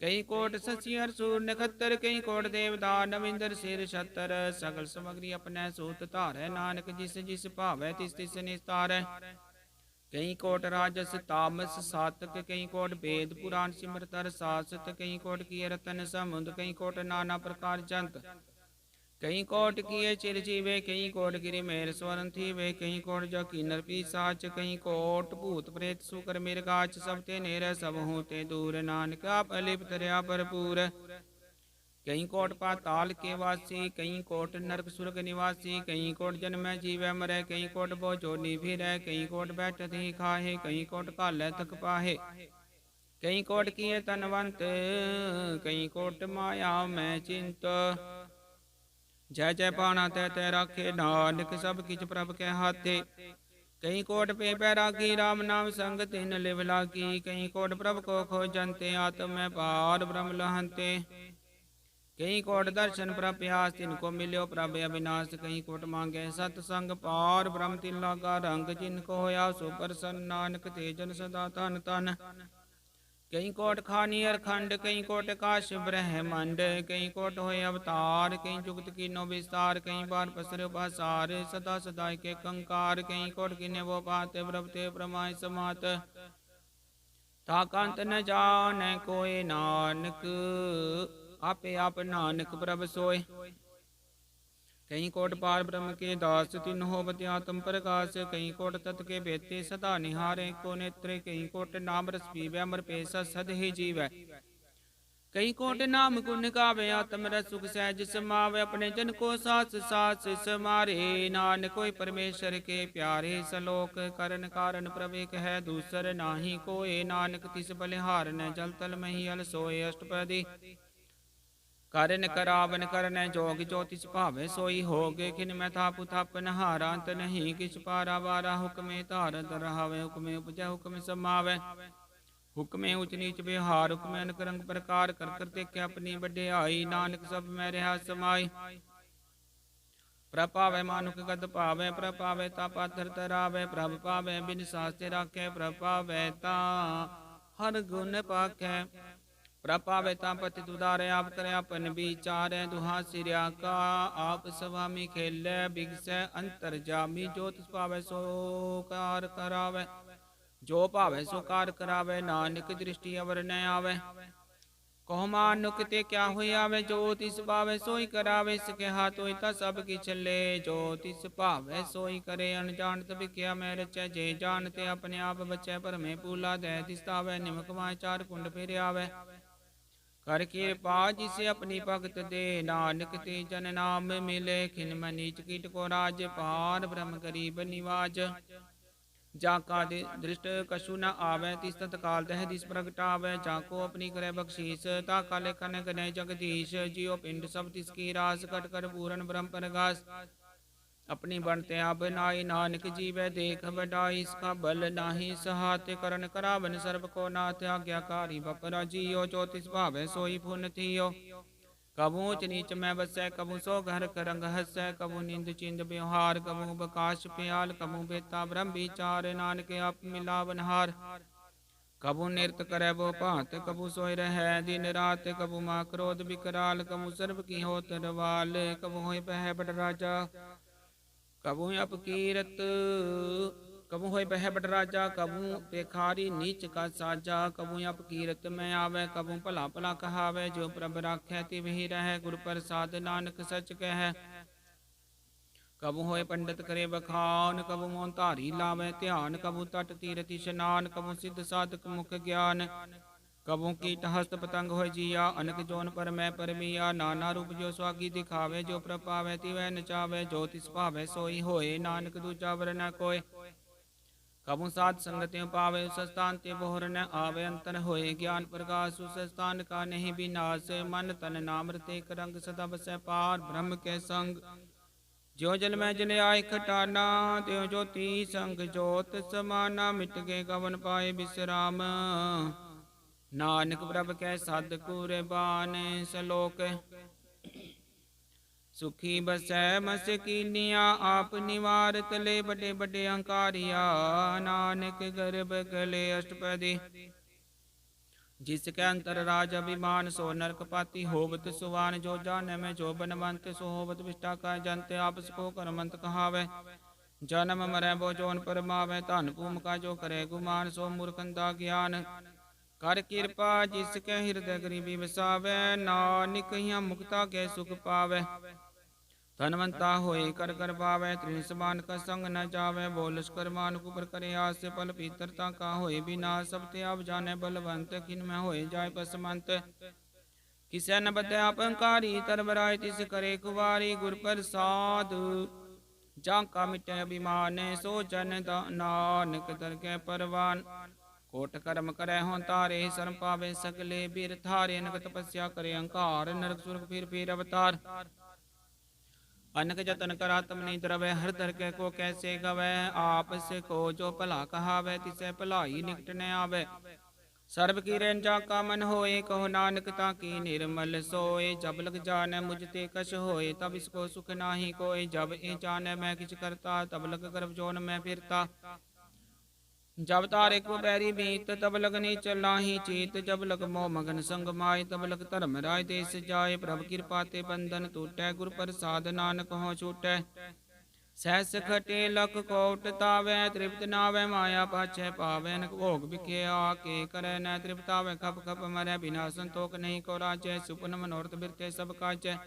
Speaker 1: कई कोट शशि हर सूर नखत्तर, कई कोट देव दानव इंद्र सिर छतर। सकल सामग्री अपने सूत धारै, नानक जिस जिस भावै तिस तिस निस्तारै। कई कोट राजस तामस सातक, कई कोट वेद पुराण सिमरत हर सासत। कई कोट किए रतन समुद्र, कई कोट नाना प्रकार जंत। कई कोट किए चिरजीवे, कई कोट गिरि मेर स्वरण थीवे। कई कोट जो किन्नर पिशाच, कई कोट भूत प्रेत सुकर मिर्गाच। सब ते नेर सब होते दूर, नानक आप अलिप तरया भरपूर। कई कोट पाताल के वासी, कई कोट नरक सुरग निवासी। कई कोट जन्मै जीवै मरै, कई कोट बो जोनी फिरै। कई कोट बैठत ही खाहे, कई कोट कालै थक पाहे। कई कोट किए तनवंत, कई कोट माया मैं चिंत। जय जय पाना तै तै राखे, नानक सब किछ प्रभ के हाथे। कई कोट पे बैरागी, राम नाम संग तिन लिव लागी। कई कोट प्रभ को खोजंते, आत्म में पार ब्रह्म लहंते। कई कोट दर्शन प्रभ प्यास, तिनको मिल्यो प्रभ अविनाश। कई कोट मांगे सतसंग, पार ब्रह्म तिन लागा रंग। जिनको होया सो प्रसन्न, नानक ते जन सदा तन तन। कई कोट खानी अरखंड, कई कोट काश ब्रह्मंड। कई कोट होए अवतार, कई जुगत कीनो विस्तार। कई बार पसरे पासार, सदा सदा के कंकार। कई कोट किने वो पाते, ब्रभते प्रमाय समात। ताकंत न जाने कोई, नानक आपे आप नानक प्रभ सोय। कई कोट पार ब्रह्म के दास, तिन होवत आत्म प्रकाश। कई कोट तत् के बेते, सदा निहारे को नेत्र। कई कोट नाम रस पीवै, अमर पेशा सद ही जीवै। कई कोट नाम गुण गावे आत्म रस सुख सहज समावे अपने जन को सास सास समारे नानक कोई परमेश्वर के प्यारे सलोक करन कारण प्रवेक है दूसर नाही कोय नानक तिस बलिहार न जल तल मही अल सोए अष्टपदी ਕਰਨ ਕਰਾਵਨ ਕਰਨੈ ਜੋਗ ਜੋ ਤਿਸ ਭਾਵੇ ਸੋਈ ਹੋਗੇ ਖਿਨ ਮੈਂ ਥਾਪੁ ਥਾਪਨ ਹਾਰਾ ਅੰਤ ਨਹੀਂ ਕਿਛ ਪਾਰਾ ਵਾਰਾ ਹੁਕਮੇ ਧਾਰਤ ਰਹਾਵੇ ਹੁਕਮੇ ਉਪਜੈ ਹੁਕਮ ਸਮਾਵੇ ਹੁਕਮੇ ਉਚ ਨੀਚ ਵਿਹਾਰ ਹੁਕਮੇ ਅਨਕ ਰੰਗ ਪ੍ਰਕਾਰ ਕਰ ਕਰ ਦੇਖਿ ਆਪਣੀ ਵਡਿਆਈ ਨਾਨਕ ਸਭ ਮੈਂ ਰਿਹਾ ਸਮਾਈ ਪ੍ਰਭਾਵੇ ਮਾਨੁਕ ਗਦ ਭਾਵੇ ਪ੍ਰਭਾਵੇ ਤਾ ਪਾਥਰ ਤਰਾਵੇ ਪ੍ਰਭ ਪਾਵੇ ਬਿਨ ਸਾਸਤੇ ਰਾਖੇ ਪ੍ਰਭਾਵੇ ਤਾ ਹਰ ਗੁਣ ਪਾਖੈ ਪ੍ਰਭਾਵੇ ਤਾਂ ਪਤੀ ਤੁਦਾਰੇ ਆਪ ਕਰੇ ਆਪਨ ਵਿਚਾਰੈ ਦੁਹਾ ਸਿਰਿਆ ਕਾ ਆਪ ਸਵਾਮੀ ਖੇਲੇ ਬਿਗਸੈ ਅੰਤਰ ਜਾਮੀ ਜੋ ਤਿਸ ਭਾਵੇ ਸੋ ਕਾਰ ਕਰਾਵੇ ਜੋ ਭਾਵੇ ਸੋ ਕਾਰ ਕਰਾਵੇ ਨਾਨਕ ਦ੍ਰਿਸ਼ਟੀ ਅਵਰ ਨ ਆਵੇ ਕਹੁ ਮਾਨੁਕ ਤੇ ਕਿਆ ਹੋਈ ਆਵੇ ਜੋ ਤਿਸ ਭਾਵੇ ਸੋਈ ਕਰਾਵੇ ਸਕੇ ਹਾਥ ਹੋਈ ਤਾਂ ਸਭ ਕੀ ਛੱਲੇ ਜੋ ਤਿਸ ਭਾਵੇ ਸੋਈ ਕਰੇ ਅਣਜਾਣਤ ਵਿਖਿਆ ਮੈਂ ਰਚੈ ਜੇ ਜਾਣਤੇ ਆਪਣੇ ਆਪ ਬਚੈ ਭਰਮੇ ਪੂਲਾ ਦੇ ਤਿਸ ਤਾਵੇ ਨਿਮਕ ਮਾਇ ਚਾਰ ਕੁੰਡ ਫਿਰ ਆਵੇ ਕਰ ਕਿਰਪਾ ਜਿਸੇ ਆਪਣੀ ਭਗਤ ਦੇ ਨਾਨਕ ਤੇ ਜਨ ਨਾਮ ਮਿਲੇ ਖਿਨ ਮਨੀਚ ਕੀਟ ਕੋ ਰਾਜ ਪਾਰ ਬ੍ਰਹਮ ਗਰੀਬ ਨਿਵਾਜ ਜਾ ਕਾ ਦੇ ਦ੍ਰਿਸ਼ਟ ਕਛੂ ਨ ਆਵੇ ਤਿਸ ਤਤਕਾਲ ਦਹਿ ਦਿਸ ਪ੍ਰਗਟਾਵੇ ਜਾ ਕੋ ਆਪਣੀ ਕਰੇ ਬਖਸ਼ੀਸ ਤਾ ਕਾਲੇ ਕਨ ਗਨੇ ਜਗਦੀਸ਼ ਜਿਉ ਪਿੰਡ ਸਭ ਤਿਸ ਕੀ ਰਾਸ ਕਟ ਕਰ ਪੂਰਨ ਬ੍ਰਹਮ ਪ੍ਰਗਾਸ अपनी बनते अब नाई नानक जीवे देख बडाई इसका बल नाही सहाते करन करावन सर्व को नाथ आज्ञाकारी बपरा जियो ज्योतिष भावे सोई पुन थियो कबू ऊंच नीच मैं बसै कबू सो घर करंग हसै कबू निंद चिंद व्यवहार कबू बकाश प्याल कबू बेता ब्रह्म विचार नानक आप मिलावनहार कबू नृत करे वो भांत कबू सोय रहे दिन रात कबू माँ क्रोध विकराल कबू सर्व की हो तरवाल कबू होय पह बड़ राजा कबू अपकीरत कबू होय बह बट राजा कबू पेखारी नीच का साजा कबू अपकीरत में आवे कबू भला भला कहावे जो प्रभ राखै तिवहि रहे गुर प्रसाद नानक सच कह कबू होय पंडित करे बखान कबू मोन धारी लावे ध्यान कबू तट तीरथ इशनान कबू सिद्ध साधक मुख ज्ञान कबू कीट हस्त पतंग होय जिया अनक जोन पर मैं परमिया नाना रूप जो स्वागी दिखावे जो प्रपावे तिवै नचावे जो तिस भावे सोई होए नानक दूजा वर न कोय कबू साध संगत्यों पावे उस स्थान ते बोहर न आवे अंतर होए ज्ञान प्रकाश उस स्थान का नहीं विनाश मन तन नाम रते करंग सदा बसै पार ब्रह्म के संग जो जल में जल आय खटाना त्यो ज्योति संग जोत समाना मिट गए गवन पाए विश्राम नानक प्रभ कै सद कुरबान सलोक सुखी बसै मसकीनिया आप निवार तले बड़े बड़े अंकारिया नानक गर्भ गले अष्टपदी जिसके अंतर राज अभिमान सो नरक पाती होवत सुवान जो जाने में जो बनवंत सो होवत विष्टा का जनते आपस को करमंत कहावे जन्म मरै बो जोन परमावे धन भूम का जो करे गुमान सो मूर्खंदा ज्ञान कर कृपा जिसके हृदय गरीबी वसावे नानक हिया मुक्ता के सुख पावे धनवंता होए कर कर पावे तृण समान का संग न जावे बोलस कर मानुक पर करे आस से फल पीतरता का होए बिना सब ते अब जाने बलवंत किन में होए जाय पसमंत किसे न बदे अपंकारी तरबराय तिस करे कुवारी गुर प्रसाद जा का मिटे अभिमान सो जन नानक दर के परवान कोट कर्म करे हों तारे शर्म पावे सकले बीर थारे अनक तपस्या करे अहंकार नरक सुरग फिर अवतार अनक जतन करा तम नहीं द्रवे हर दर के को कैसे गवे आप से को जो भला कहावे तिसे भलाई निकट न आवे सर्व की रेंजा का मन होए कहो नानक ताकी निर्मल सोए जब लग जाने मुझते कश होए तब इसको सुख नाही कोई जब ए जाने मैं किछ करता तब लग गर्भ जोन में फिरता जब तारे को बैरी बीत तब लगनी चला ही चीत जब लग मोह मगन संग माय तब लग धर्म राय देश जाय प्रभ कृपा ते बंधन टूटै गुर प्रसाद नानक हो छूटै सहस खटे लख कोट तावै तृप्त नावै माया पाछै पावै नक भोग बिखे आके करे न तृप्तावै खप खप मरै बिना संतोख नहीं को राजै सुपन मनोरथ बिरते सब काजै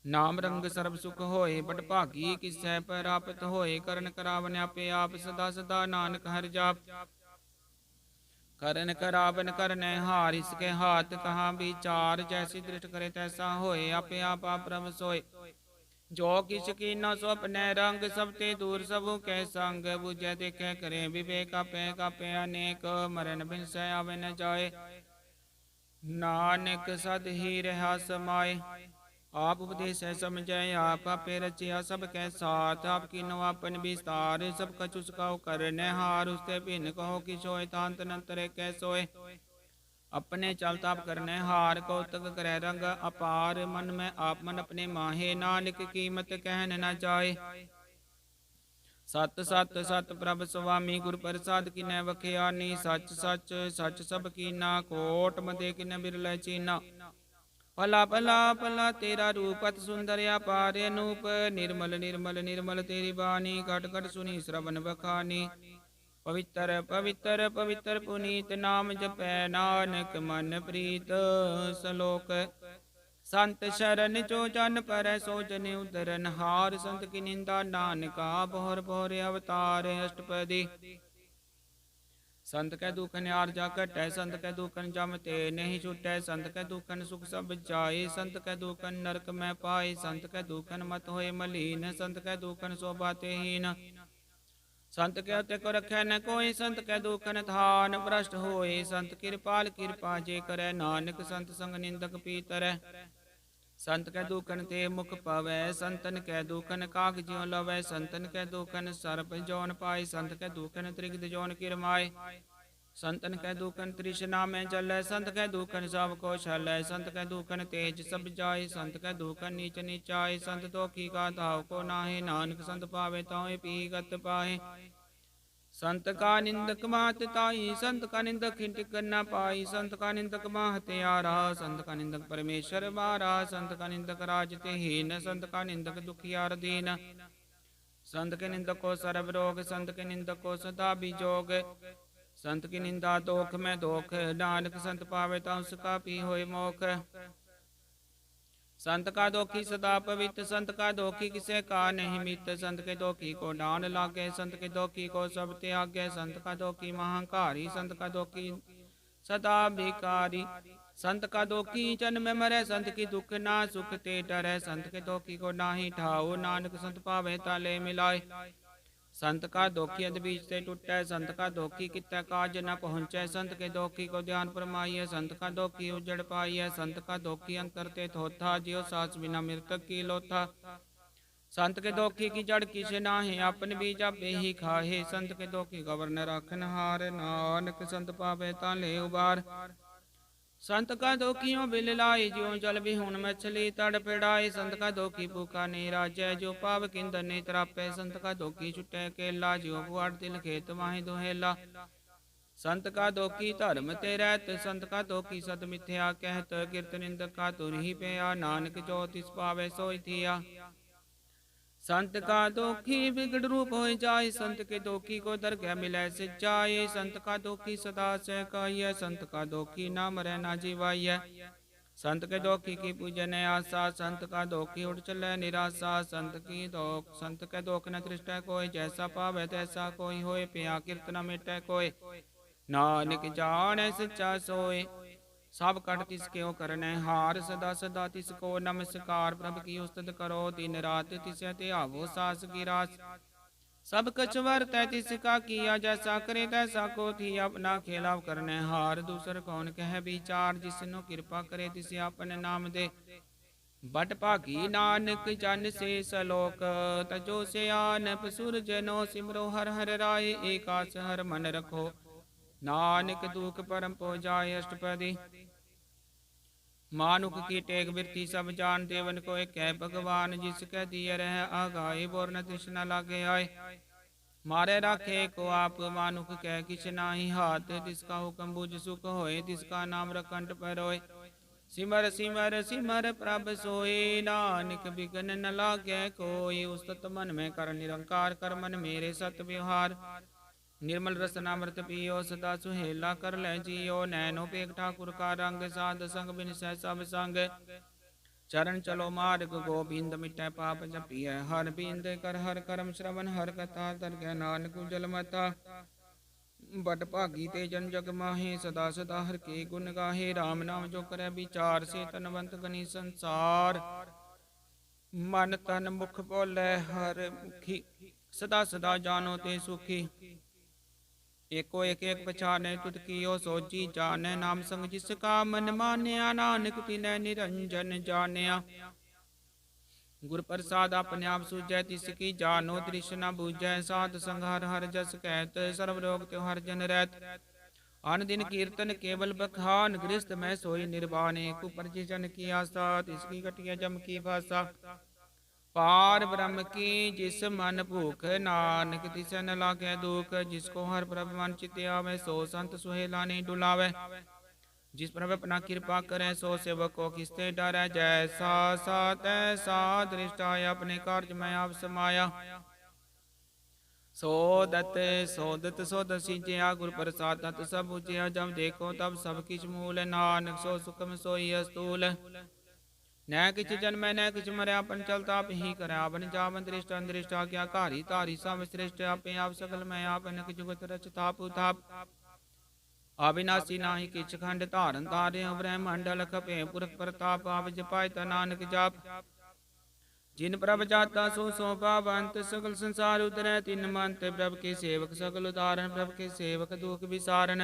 Speaker 1: नाम रंग सर्व सुख होए बट भागी किसै प्राप्त होए करन करावन आपे आप सदा सदा नानक हर जाप करन करावन करने हार, इसके हाथ कहाँ विचार। जैसी दृष्ट करे तैसा होए, आपे आपा प्रभ सोए। जो किस की न स्वप्न रंग, सब ते दूर सबू के संग। बुझे देखे करे विवेक, आपे कापे अनेक। मरण बिन से आवे न जाए, नानक सद ही रहा समाए। आप उपदेश है समझे, आप आपे रचिया सब के साथ। आपकी नवापन विस्तार, सब कछु सुखाओ करने हार। उसते भिन्न कहो कि सोए, तांत नंतरे कै सोए। अपने चल ताप करने हार, कौतक करे रंग अपार। मन में आप मन अपने माहे, नानक कीमत कहन न जाए। सत सत सत प्रभ स्वामी, गुर प्रसाद किनै बखियानी। सच सच सच सब कीना, कोट मदे किन बिरलै चीना। भला भला भला तेरा रूप अति सुंदर अपार अनूप। निर्मल निर्मल निर्मल तेरी बानी, घट घट सुनी श्रवण बखानी। पवित्र पवित्र पवित्र पुनीत, नाम जपै नानक मन प्रीत। सलोक संत शरण जो जन पर, सो जन उदरन हार। संत की निंदा नानका, बहुर बहुर अवतार। अष्टपदी संत कै दुखन आरजा कटै, संत कै दुखन जम ते नहीं छुटै। संत कै दुखन सुख सब जाए, संत कै दुखन नरक में पाए। संत कै दुखन मत होए मलीन, संत कै दुखन शोभा तेहीन। संत के अते को रखै न कोई, संत कै दुखन थान भ्रष्ट होए। संत कृपाल कृपा जे करे, नानक संत संग निंदक पीतरै। संत कै दुखन ते मुख पवै, संतन कै दुखन काग ज्यों लवै। संतन कै दुखन सर्प जौन पाए, संत कै दुखन त्रिगद जौन किरमाए। संतन कै दुखन तृष्णा में जलै, संत कै दुखन सब को छलै। संत कै दुखन तेज सब जाए, संत कै दुखन नीच नीचाए। संत दोखी का धाव को नाहे, नानक संत पावे ताहि पीगत पाहे। संत का निंदक मात ताई, संत का निंदक हिंटिक न पाई। संत का निंदक महत्यारा, संत का निंदक परमेश्वर बारा। संत का निंदक राजते हीन, संत का निंदक दुखियार दीन। संत के निंदक को सर्व रोग, संत के निंदक को सदा बिजोग। संत की निंदा दोख में दोख, नानक संत पावे ता उसका पी होए मोख। संत का दोखी सदा पवित्र, संत का दोखी किसे का नहीं मित। संत के दोखी को डान लागे, संत के दोखी को सब त्यागे। संत का दोखी महांकारी, संत का दोखी सदा भिकारी। संत का दोखी जन्म मरे, संत की दुख ना सुख ते डरे। संत के दोखी को नाही ठाओ, नानक संत पावे ताले मिलाए। संत का दोखी अध बीच से टूटे, संत का दोखी कित्ते काज न पहुँचे। संत के दोखी को ध्यान फरमाइए, संत का दोखी उजड़ पाइए। संत का दोखी अंतर ते थोथा, जियो सास बिना मृतक की लोथा। संत के दोखी की जड़ किस नाहे, अपन बीज आपे ही खाहे। संत के दोखी गवर्न राखन हार, नानक संत पावे ताले उबार। संत का दोखियों बिल लाई, ज्यों जल बिहुन मछली तड़फड़ाए। संत का दोखी भूखा नहीं राजै, जो पाव किंदर नहीं तरापे। संत का दोखी छुटे केला, ज्यों बुआड़ तिल खेत माही दुहेला। संत का दोखी धर्म ते रहत, संत का दोखी सत मिथ्या कहत। कीर्त निंदक का तुर ही पया, नानक जो तिस पावे सोई थिया। संत का दोखी बिगड़ रूप हो जाए, संत के दोखी को दरगाह मिले सिंचाए। संत का दोखी सदा से कहिए, संत का दोखी नाम रहना जीवाइय। संत के दोखी की पूजन आशा, संत का दोखी उठ चले निराशा। संत के दोख न तृष्ट कोई, जैसा पावे तैसा कोई होए। पिया कीर्तन मिटे कोई, नानक जाने सच्चा सोए। सब कट तिसके करने हार, सदा सदा तिसको नमस्कार। प्रभु की उस्तत करो दिन रात, तिसे त्यावो सास की रास। सब कछ वर्त तिसका किया, जैसा करे तैसा को थी। अपना खेलाव करने हार, दूसर कौन कह विचार। जिसनो कृपा करे तिसे अपने नाम दे, बट भागी नानक जन से सलोक। तजो से आन पसुर जनो, सिमरो हर हर राय। एक आस हर मन रखो, नानक दुख परम पो जाए। अष्टपदी मानुख की टेक बिरती सब जान, देवन को एक है भगवान। जिसके दिए रह आगाए, बोर न तृष्णा लागे आए। मारे राखे को आप मानुख कह किछ नाही हाथ। तिसका हुक्म बुझ सुख होए, तिसका नाम रखंट पर होए। सिमर सिमर सिमर प्रभ सोए, नानक बिघन न लागे कोई। उस्तत मन में कर निरंकार, कर मन मेरे सत व्यवहार। निर्मल रसनामृत पियो, सदा सुहेला कर ले जियो। नैनो पेग ठाकुर का रंग, साध संग बिन सह सब संग। चरण चलो मार्ग गोबिंद, मिटै पाप जपिय हर बिंद। कर हर करम श्रवण हर कथा, दरगह नानक जल मता। बट भागी ते जन जग माहे, सदा सदा हर के गुण गाहे। राम नाम जो करे विचार, से तनवंत गनी संसार। मन तन मुख बोले हर मुखी, सदा सदा जानो ते सुखी। एको एक एक पछाने, तुद कियो सोची जाने। नाम संग जिसका मन मान्या, नानक तिनै निरंजन जान्या। गुर प्रसाद अपने आप सूझै, तिसकी जानो दृश्य न बूझै। साध संग हर हर जस कहत, सर्व रोग त्यों हर जन रहत। अन दिन कीर्तन केवल बखान, गृहस्थ में सोई निर्वाण। कुपर जन की आस्था, तिसकी कटिया जम की भाषा। पार ब्रह्म की जिस मन भूख, नानक तिस न लागे दुख। जिसको हर प्रभ मन चित आवे, सो संत सुहेला नहीं डुलावे। जिस प्रभ अपना कृपा करे, सो सेवक को किसते डरै। जैसा सा तैसा दृष्टाय, अपने कार्य में आप समाया। सो दत सो दसीजया, गुर प्रसाद तत सब उजया। जब देखो तब सब किछ मूल, नानक सो सुखम सोई अस्तूल। न किछ जन्मै न किछ मरै, अपन चलता आप ही करे। आपन जावन दृष्ट अंदृष्ट, आज्ञा कारी तारी सब श्रेष्ठ। आपे आप सकल मैं आप, अनक जुगत रचता पुताप। अविनाशी नाही किछ खंड, धारन तारे ब्रह्मंडल खपे। पुरख प्रताप आप जपाय, नानक जाप। जिन प्रभ जाता सो सो पावंत, सकल संसार उतरै तिन मंत। प्रभ के सेवक सकल उदाहरण, प्रभ के सेवक दुख विसारन।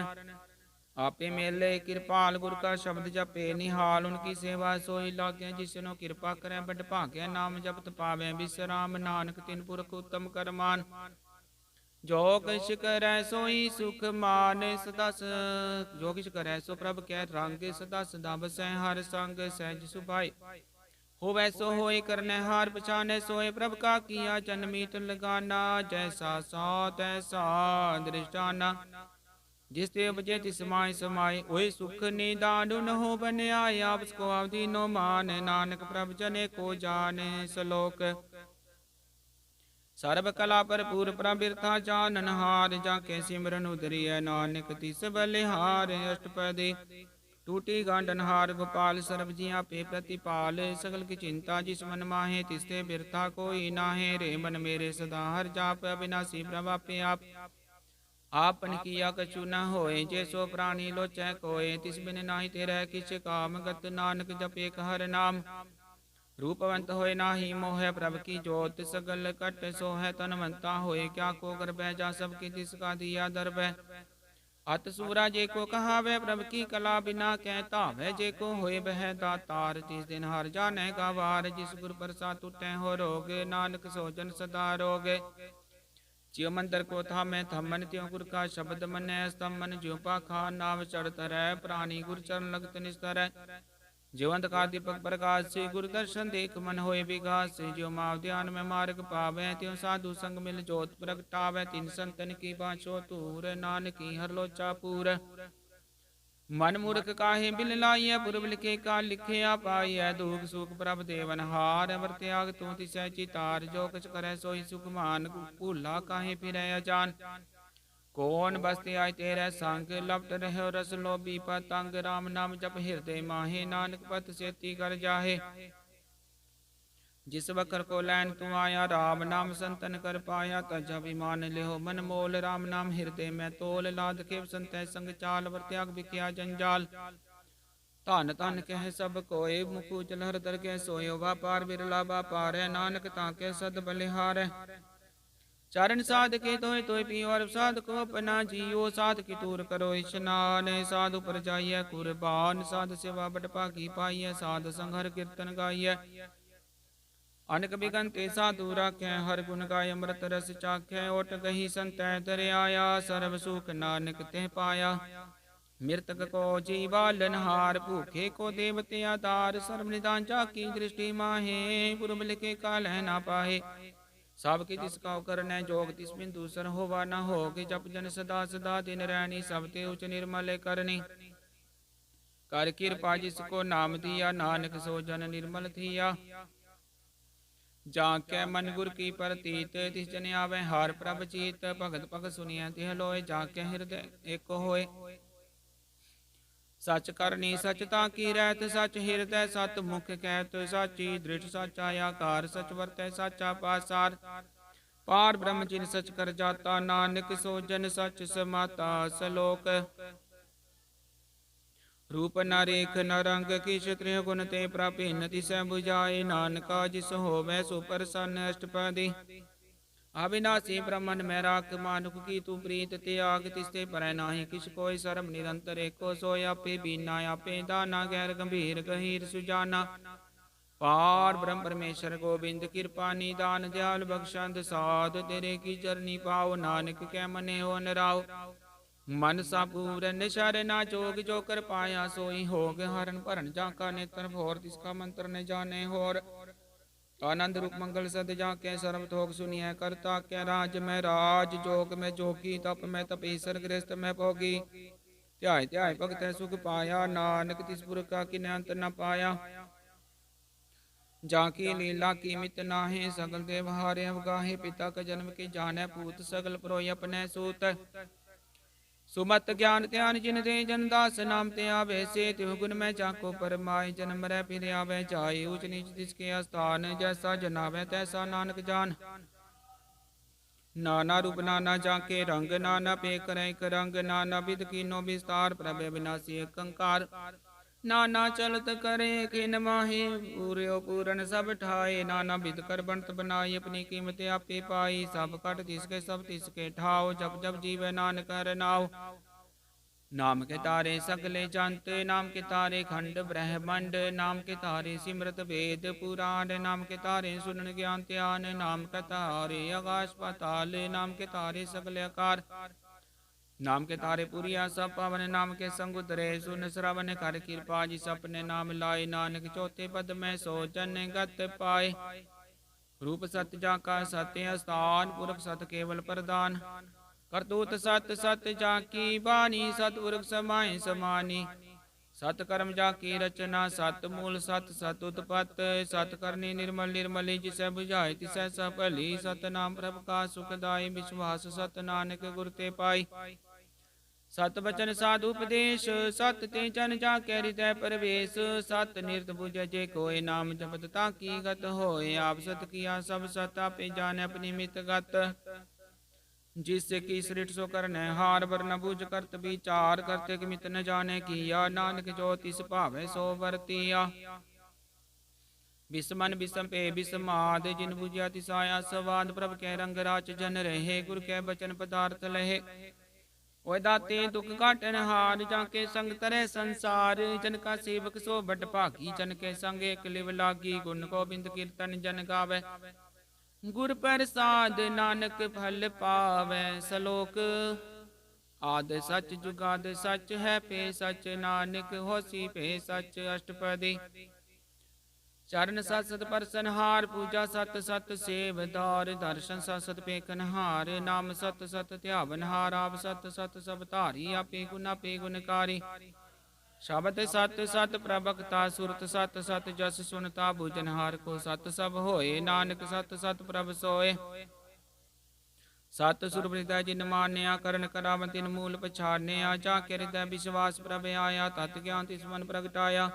Speaker 1: आपे मेले कृपाल, गुर का शब्द जपे निहाल। उनकी सेवा सोई लागे, जिसनो कृपा करे बड़ भाग्य। नाम जपत पावे विश्राम, नानक तिन पुरख उत्तम करमान। जो किछ करै सोई सुख मान, सदा जो किछ करै सो प्रभ कै रंग। सदा सदा बसै हर संग, सहज सुभाई होवै सो होय करनै हार। पछानै सोए प्रभ का किया, जन्मीत लगाना। जैसा सौ तैसा दृष्टाना, जिस ते उपजे तिस माय समाय। ओए सुख निदान न हो बन आए, आप उसको अवधि नो मान। नानक प्रभ जने को जाने सलोक, सर्व कला भरपूर प्रभ बिरथा जाननहार। जाके सिमरन उदरिय, नानक तिस बलिहार। अष्टपदी टूटी गांडनहार, गोपाल सर्व जिया पे प्रतिपाल। सकल की चिंता जिस मन माहे, तिसते बिरथा कोई नाहे। रे मन मेरे सदा हर जाप, अविनाशी प्रभ आपे आप। आपन किया कछु न होए, जे सो प्राणी लोचै कोय। तिस बिन नाहि तेरै किछ काम, गत नानक जपे हर नाम। रूपवंत होए नाही मोह, प्रभ की जोत सगल कट सोहै। तनवंता होए क्या को करबै, जा सबकी तिसका दिया दरबै। अत सूरा जे को कहावै, प्रभ की कला बिना कै धावै। जे को होए बह दातार, तिस दिन हर जानै गवार। जिस गुर प्रसाद टूटै हो रोग, नानक सो जन सदा रोग। ज्यों मंदिर को थामै थमन, त्यों गुर का शब्द मनै स्तमन। ज्यों पाखा नाव चढ़त रै, प्राणी गुर चरण लगत निस्तर। ज्यों अंधकार दीपक प्रकाश से, गुरु दर्शन देख मन होए विगास से। ज्यों माव ध्यान में मार्ग पावै, त्यों साधु संग मिल जोत प्रगटावै। तिन संतन की बाँचो तूर, नानकी हर लोचा पूर। मन मूर्ख काहे बिल लाइय, पुरब लिखे का लिखे पाइय। दुख सुख प्रभ देवन हार, अवर त्याग तू तिसै चितार। जो कछ करे सोई सुख मान, भूला काहे फिरै अजान। कौन बसते आय तेरे संग, लपट रहो रस लोभी पतंग। राम नाम जप हृदय माहे, नानक पत सेती कर जाहे। जिस बखर को लैन तू आया, राम नाम संतन कर पाया। तज अभिमान लेहो मन मोल, राम नाम हृदय में तोल। लाद खेव संतै संग चाल, वर त्याग बिख्या जंजाल। धन धन कह सब कोय, मुकु चल हर दर के सोयो। व्यापार बिरला व्यापार है, नानक ताके सद बलिहार। चरण साध के तोय तोय पियो, और साध को अपना जियो। साध की तूर करो स्नान, साधु पर जाइए कुर्बान। साध सेवा बट पाकी पाइय, साध संघर कीर्तन गाइय। अनक बिगंते साधु राखै, हर गुण गाय अमृत रस चाखै। ओट गही संतै तर आया, सर्व सुख नानक तेह पाया। मृतक को जीवालन हार, भूखे को देवते आधार। सर्व निदान जाकी दृष्टि माहे, पुरब लिखे काल है ना पाहे। सब की तिसका करनै जोग, तिस बिन दूसर होवा न होग। जप जन सदा सदा दिन रैनी, सब ते उच निर्मल करनी। कर कृपा जिसको नाम दिया, नानक सो जन निर्मल थिया। जाके मन गुर की प्रतीत, तिस जन आवे हार प्रभ चीत। भगत भग सुनिय तिह लोय, जाके हृदय एक होय। सच करनी सच ताकी रहत, सच हृदय सत मुख कहत। साची दृढ़ साचा आकार, सच वर्तै साचा पासार। पार ब्रह्म जिन सच कर जाता, नानक सो जन सच समाता। सलोक रूप न रेख न रंग किछ त्रिगुण ते प्रापिन तिसै बुझाए। नानका जिस होवै सो प्रसन्न अष्टपदी। अविनाशी ब्रह्मन में राख मानुख की तू प्रीत त्याग। तिसते पर नाही किस कोई शर्म निरंतर एको सोय। आपे बीना आपे दाना गैर गंभीर गहीर सुजाना। पार ब्रह्म परमेश्वर गोविंद कृपा निदान दयाल बख्शंद साध। तेरे की चरनी पाओ नानक कै मने हो नराव। मन सा पूरन शरणा जोग जो कर पाया सोई होग। हरण भरण जाका नेत्र भोर तिसका मंत्र न जाने होर। आनंद रूप मंगल सद जाके सर्व थोक सुनिए करता क्या। राज में राज जोग में जोगी तप में तपीसर गृहस्थ में भोगी। ध्याय ध्याय भगत सुख पाया नानक तिस पुर का किन्ह अंत न पाया। जाकी लीला की मित नाहे सगल देव हारे अवगाहे। पिता का जन्म के जाने पूत सगल प्रोय अपने सूत। सुमत ज्ञान ध्यान जिन दे जनदास नाम ते आवे से। त्यों गुण में जाको परमाय जन्म रै फिर आवे जाए। ऊच नीच तिसके स्थान जैसा जनावे तैसा नानक जान। नाना रूप नाना जाके रंग नाना पे करैक रंग। नाना विध कीनो विस्तार प्रभे विनाशी एक अंकार। नाना चलत करे खिन माहे पूर्यो पूरन सब ठाए। नाना विध कर बनत बनाई अपनी कीमत आपे पाई। सब कट तिसके सब तिसके ठाओ जब जब जीवे नानक हर नाव। नाम के तारे सगले जंत नाम के तारे खंड ब्रह्मंड। नाम के तारे सिमरत वेद पुराण। नाम के तारे सुनन ज्ञान ध्यान। नाम के तारे आकाश पाताल। नाम के तारे सगले आकार। नाम के तारे पुरिया सब पावन। नाम के संग उतरे सुन श्रवण कर कृपा जिस अपने नाम लाए। नानक चौथे पद में सो जन गत पाए। रूप सत्य जाका सत्य स्थान पुरख सत केवल प्रदान। करतूत सत सत जाकी बानी सतपुरख समाए समानी। सत कर्म जाकी रचना सत मूल सत सत उत्पत। सत करनी निर्मल निर्मली जिसे बुझाए तिसै सफली। सत नाम प्रभ का सुखदाई विश्वास सत नानक गुर ते पाई। सत बचन साधु उपदेश सत ते जन जाके हृदय प्रवेश। सत निरत बुझे जे कोय नाम जपत ताकी गत होए। आप सत किया सब सत आपे जाने अपनी मित गत। जिससे की सृष्टि सो करने हार वर न बुझ करत विचार। करते मित न जाने किया नानक जो तिस भावे सो वर्तिया। बिस्मन बिसम पे बिस्माद जिन बुझिया तिसाया स्वाद। प्रभ के रंग राच जन रहे गुर के बचन पदार्थ लहे। ओए दाते दुख काटन हार जाके संग तरे संसार। जन का सेवक सो बट भागी जन के संग एक लिव लागी। गुण गोबिंद कीर्तन जन गावे गुर प्रसाद नानक फल पावे। सलोक आद सच जुगाद सच है पे सच। नानक होसी पे सच अष्टपदी। चरण सत सत परसन हार पूजा सत सत सेवदार। दर्शन सत सत पेखन हार नाम सत सत ध्यावन हार। आप सत सत सब धारी आपे गुणकारी। शब्द सत सत प्रभक्ता सुरत सत सत जस सुनता भुजनहार को सत सब होए। नानक सत सत प्रभ सोए। सत सुर हृदय जिन मान्या करण करावन तिन मूल पछान्या। जाके हृदय विश्वास प्रभ आया तत् ज्ञान तिस मन प्रगटाया।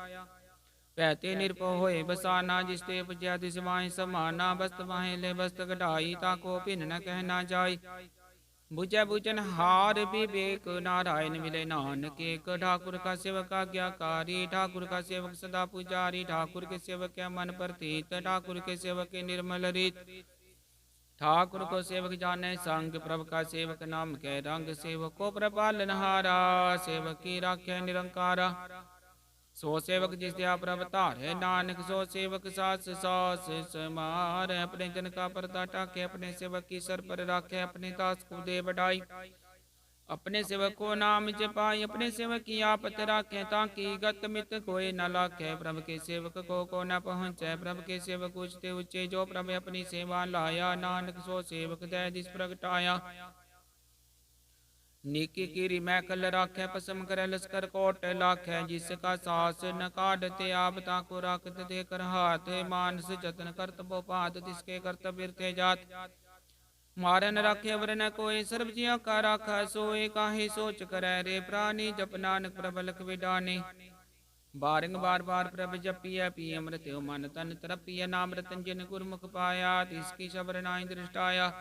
Speaker 1: पैते निरपो होए बसाना जिसते उपजया तिस माहि समाना। बस्त माहे ले बस्त कढ़ाई ताको भिन्न न कहना जाय। बुझे बुझन हार विवेक नारायण मिले नानक एक। ठाकुर का सेवक आज्ञाकारी ठाकुर का सेवक सदा पुजारी। ठाकुर के सेवक के मन प्रतीत ठाकुर के सेवक के निर्मल रीत। ठाकुर को सेवक जाने संग प्रभ का सेवक नाम के रंग। सेवक को प्रपालनहारा सेवक की राख्य निरंकारा। सो सेवक जिस दिया प्रभ धारे नानक सो सेवक सास सास समार। अपने जन का पर्दा टाके अपने सेवक की सर पर राखे। अपने दास को दे बढ़ाई अपने सेवक को नाम जपाई। अपने सेवक की आपत राखे ताकि गत मित कोई न लाखे। प्रभ के सेवक को न पहुँचे प्रभ के सेवक ऊंचते ऊंचे। जो प्रभ अपनी सेवा लाया नानक सो सेवक दय दिस प्रगटाया। नीकी कीरी मैखल राखे पसम करे लस्कर कोट लाखे। जिसका सास न काढ़ते आप ताको राखत दे कर हाथ। मानस जतन करत बो पात तिसके कर्तव्य थे जात। मारन राखे वर न कोई सर्व जिया का राखा सोए। काहे सोच करे रे प्राणी जप नानक प्रबलक विडानी। ਬਾਰਿੰਗ ਬਾਰ ਪ੍ਰਭ ਜਪੀਐ ਪੀ ਅੰਮ੍ਰਿਤਿ ਮਨ ਤਨ ਤਰਪੀਐ ਨਾਮ ਰਤਨ ਜਿਨ ਗੁਰਮੁਖ ਪਾਇਆ ਤਿਸ ਕੀ ਸਬਰ ਨਾਹੀ ਦ੍ਰਿਸ਼ਟਾਇਆ।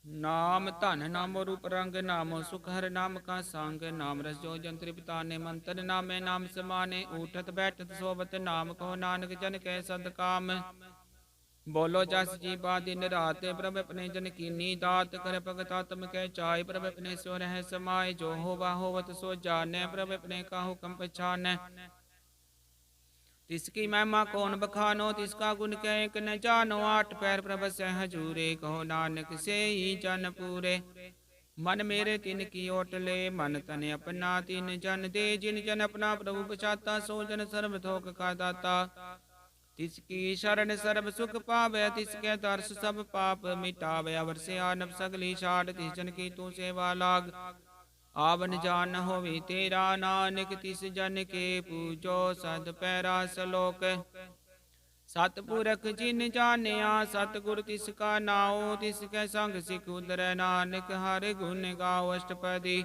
Speaker 1: ਨਾਮ ਧਨ ਨਾਮੋ ਰੂਪ ਰੰਗ ਨਾਮੋ ਸੁਖ ਹਰ ਨਾਮ ਕਾ ਸੰਗ ਨਾਮ ਰਸ ਜੋ ਜਨ ਤ੍ਰਿਪਤਾਨੇ ਮੰਤਰ ਨਾਮੇ ਨਾਮ ਸਮਾਨੇ ਊਠਤ ਬੈਠਤ ਸੋਵਤ ਨਾਮ ਕਹੋ ਨਾਨਕ ਜਨ ਕੈ ਸਦ ਕਾਮ। ਬੋਲੋ ਜਸ ਜੀ ਬਾ ਦਿਨ ਰਾਤ ਪ੍ਰਭ ਆਪਣੇ ਜਨ ਕੀਨੀ ਦਾਤ ਕਰ ਭਗਤ ਆਤਮ ਕੈ ਚਾਇ ਪ੍ਰਭ ਆਪਣੇ ਸੋ ਰਹਿ ਸਮਾਏ ਜੋ ਹੋਵਾ ਹੋਵਤ ਸੋ ਜਾਣੈ ਪ੍ਰਭ ਆਪਣੇ ਕਾ ਹੁਕਮ ਪਛਾਨੈ। तिसकी महिमा कौन बखानो तिसका गुण कह एक न जानो आठ पैर प्रभ सह हजूरे कहो नानक से ही जन पूरे। मन मेरे तिन की ओट ले मन तन अपना तिन जन दे जिन जन अपना प्रभु बचाता सो जन सर्व थोक का दाता। तिसकी शरण सर्व सुख पावे तिसके दर्श सब पाप मिटावे अवर से आनब सगली छाट तिस जन की तू सेवा लाग। आवन जान होवी तेरा नानक तिस जन के पूजो सद पैरा सलोक। सतपुरख जिन जानिया सतगुर तिसका नाओ तिसके संग सिख उदरै नानक हर गुण गाओ अष्टपदी।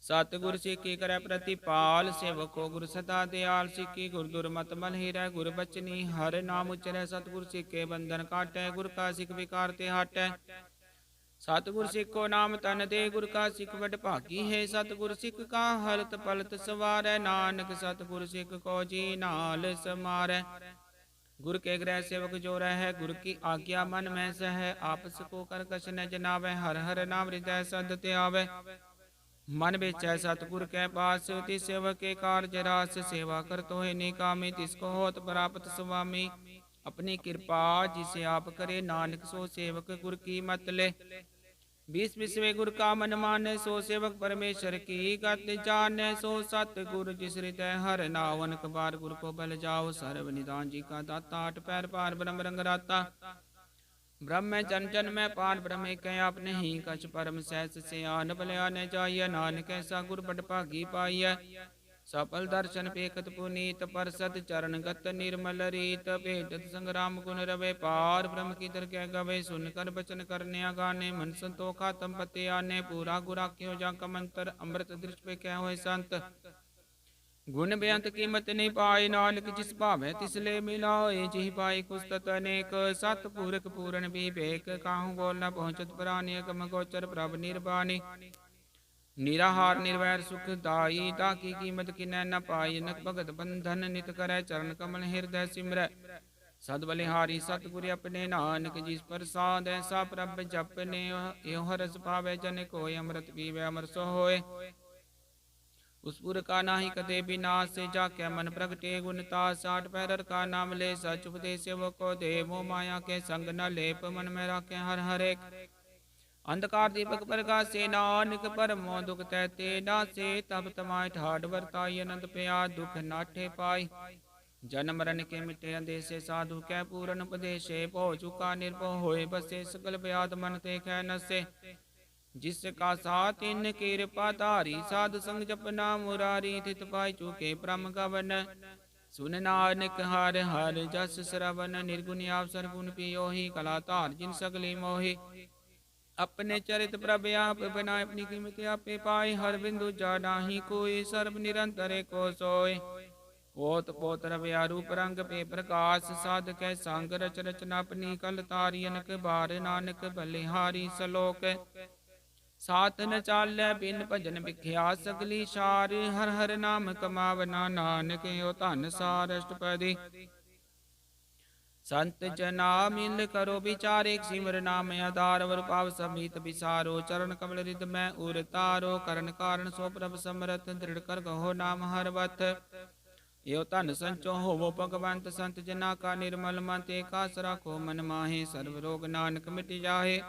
Speaker 1: सतगुर सिखी करे प्रतिपाल सेवको गुर सदा दयाल सिखी गुर दुर्मत मल हिरै गुर बचनी हर नाम उचरै। सतगुर सिखे बंधन काटै गुर का सिख विकार ते हटै। सतगुर सिखो नाम तन दे गुर का सिख वड भागी है। सतगुर सिख का हलत पलत सवारै नानक सतगुर सिख को जी नाल समारै। गुर के ग्रह सेवक जो रह गुर की आज्ञा मन में सह आपस को कर कछ न जनावै। हर हर नाम हृदय सद त्यावै मन बेचै सतगुर के पास तिस सेवक के कार्य रास। सेवा कर तो है निकामी तिसको होत प्राप्त स्वामी। अपनी कृपा जिसे आप करे नानक सो सेवक गुर की मत ले। बीस बिसवे गुर का मन माने सो सेवक परमेश्वर की गत जाने। सो सत गुर जिस हृदय हर नावन कबार गुर को बल जाओ। सर्व निदान जी का दाता आठ पैर पार ब्रह्म रंग राता। ब्रह्म जन जन में पार ब्रह्म कह आप नहीं कछ परम सहस से आन बलियाने जाइए। नानक ऐसा गुर बड़ भागी पाइय सफल दर्शन पेखत पुनीत परसत चरण गत निर्मल रीत। भेटत संग्राम गुण रवे पार ब्रह्म की दरगह गवे। सुनकर बचन करने गाने मन संतोखा तम पते आने। पूरा गुरा क्यों जा कमंतर अमृत दृष्ट पे क्या हुए संत। गुण बेअंत कीमत नहीं पाए नानक जिस भावे तिसले मिलाए। जिह पाए कुस्तत अनेक सतपुरख पूरन विवेक। काहू बोल न पहुँचत प्राणी अगम गोचर प्रभ निर्वाणी। निराहार निर्वैर सुखदाई ताकि कीमत किनै न पाई। नक भगत बंधन नित करै चरण कमल हृदय सिमरै। सद बलिहारी सतगुर अपने नानक जिस प्रसाद ऐसा प्रभ जपने। यो हरस पावे जन कोय अमृत पीवै अमर सो होय। उस पुर का नाही कदे विनाश जाके मन प्रगटे गुणता। साठ पैरर का नाम ले सच उपदेश वो को दे। मोह माया के संग न लेप मन में राखे हर हर एक। अंधकार दीपक प्रकाशे नानक परमो दुख तैते नासे। तब तमाय ठाड वर्ताई अनंत प्यार दुख नाठे पाई। जन्म मरण के मिटे अंदेशे साधु कै पूरन उपदेशे। भो चुका निर्भो होए बसे सकल व्याध मन ते कै नसे। जिसका साथ इन कृपा धारी साध संग जपना मुरारी। थित पाई चुके परम गवन सुन नानक हर हर जस श्रवण। निर्गुण अवसर गुण पियोहि कला धार जिन सगली मोहि। अपने चरित प्रभ आप बनाए अपनी कीमत आपे पाए। हर बिंदु जा नाही कोई सर्व निरंतर को सोय। ओत पोत रव्या रूप रंग पे प्रकाश साध कै संग रच रचना अपनी कल तारियनक बार। नानक बलिहारी सलोक साथ न चालै बिन भजन बिख्या सगली सार। हर हर नाम कमावना नानक यो धन सार अष्टपदी। संत जना मिल करो विचार एक सिमर नाम आधार। वर पाव समीत विसारो चरण कमल रिद में उर तारो। करण कारण सो प्रभ समरथ दृढ़ कर कहो नाम हरवत। यो धन संचो होवो भगवंत संत जना का निर्मल मत। एक आस राखो मन माहे सर्व रोग नानक मिट जाहे।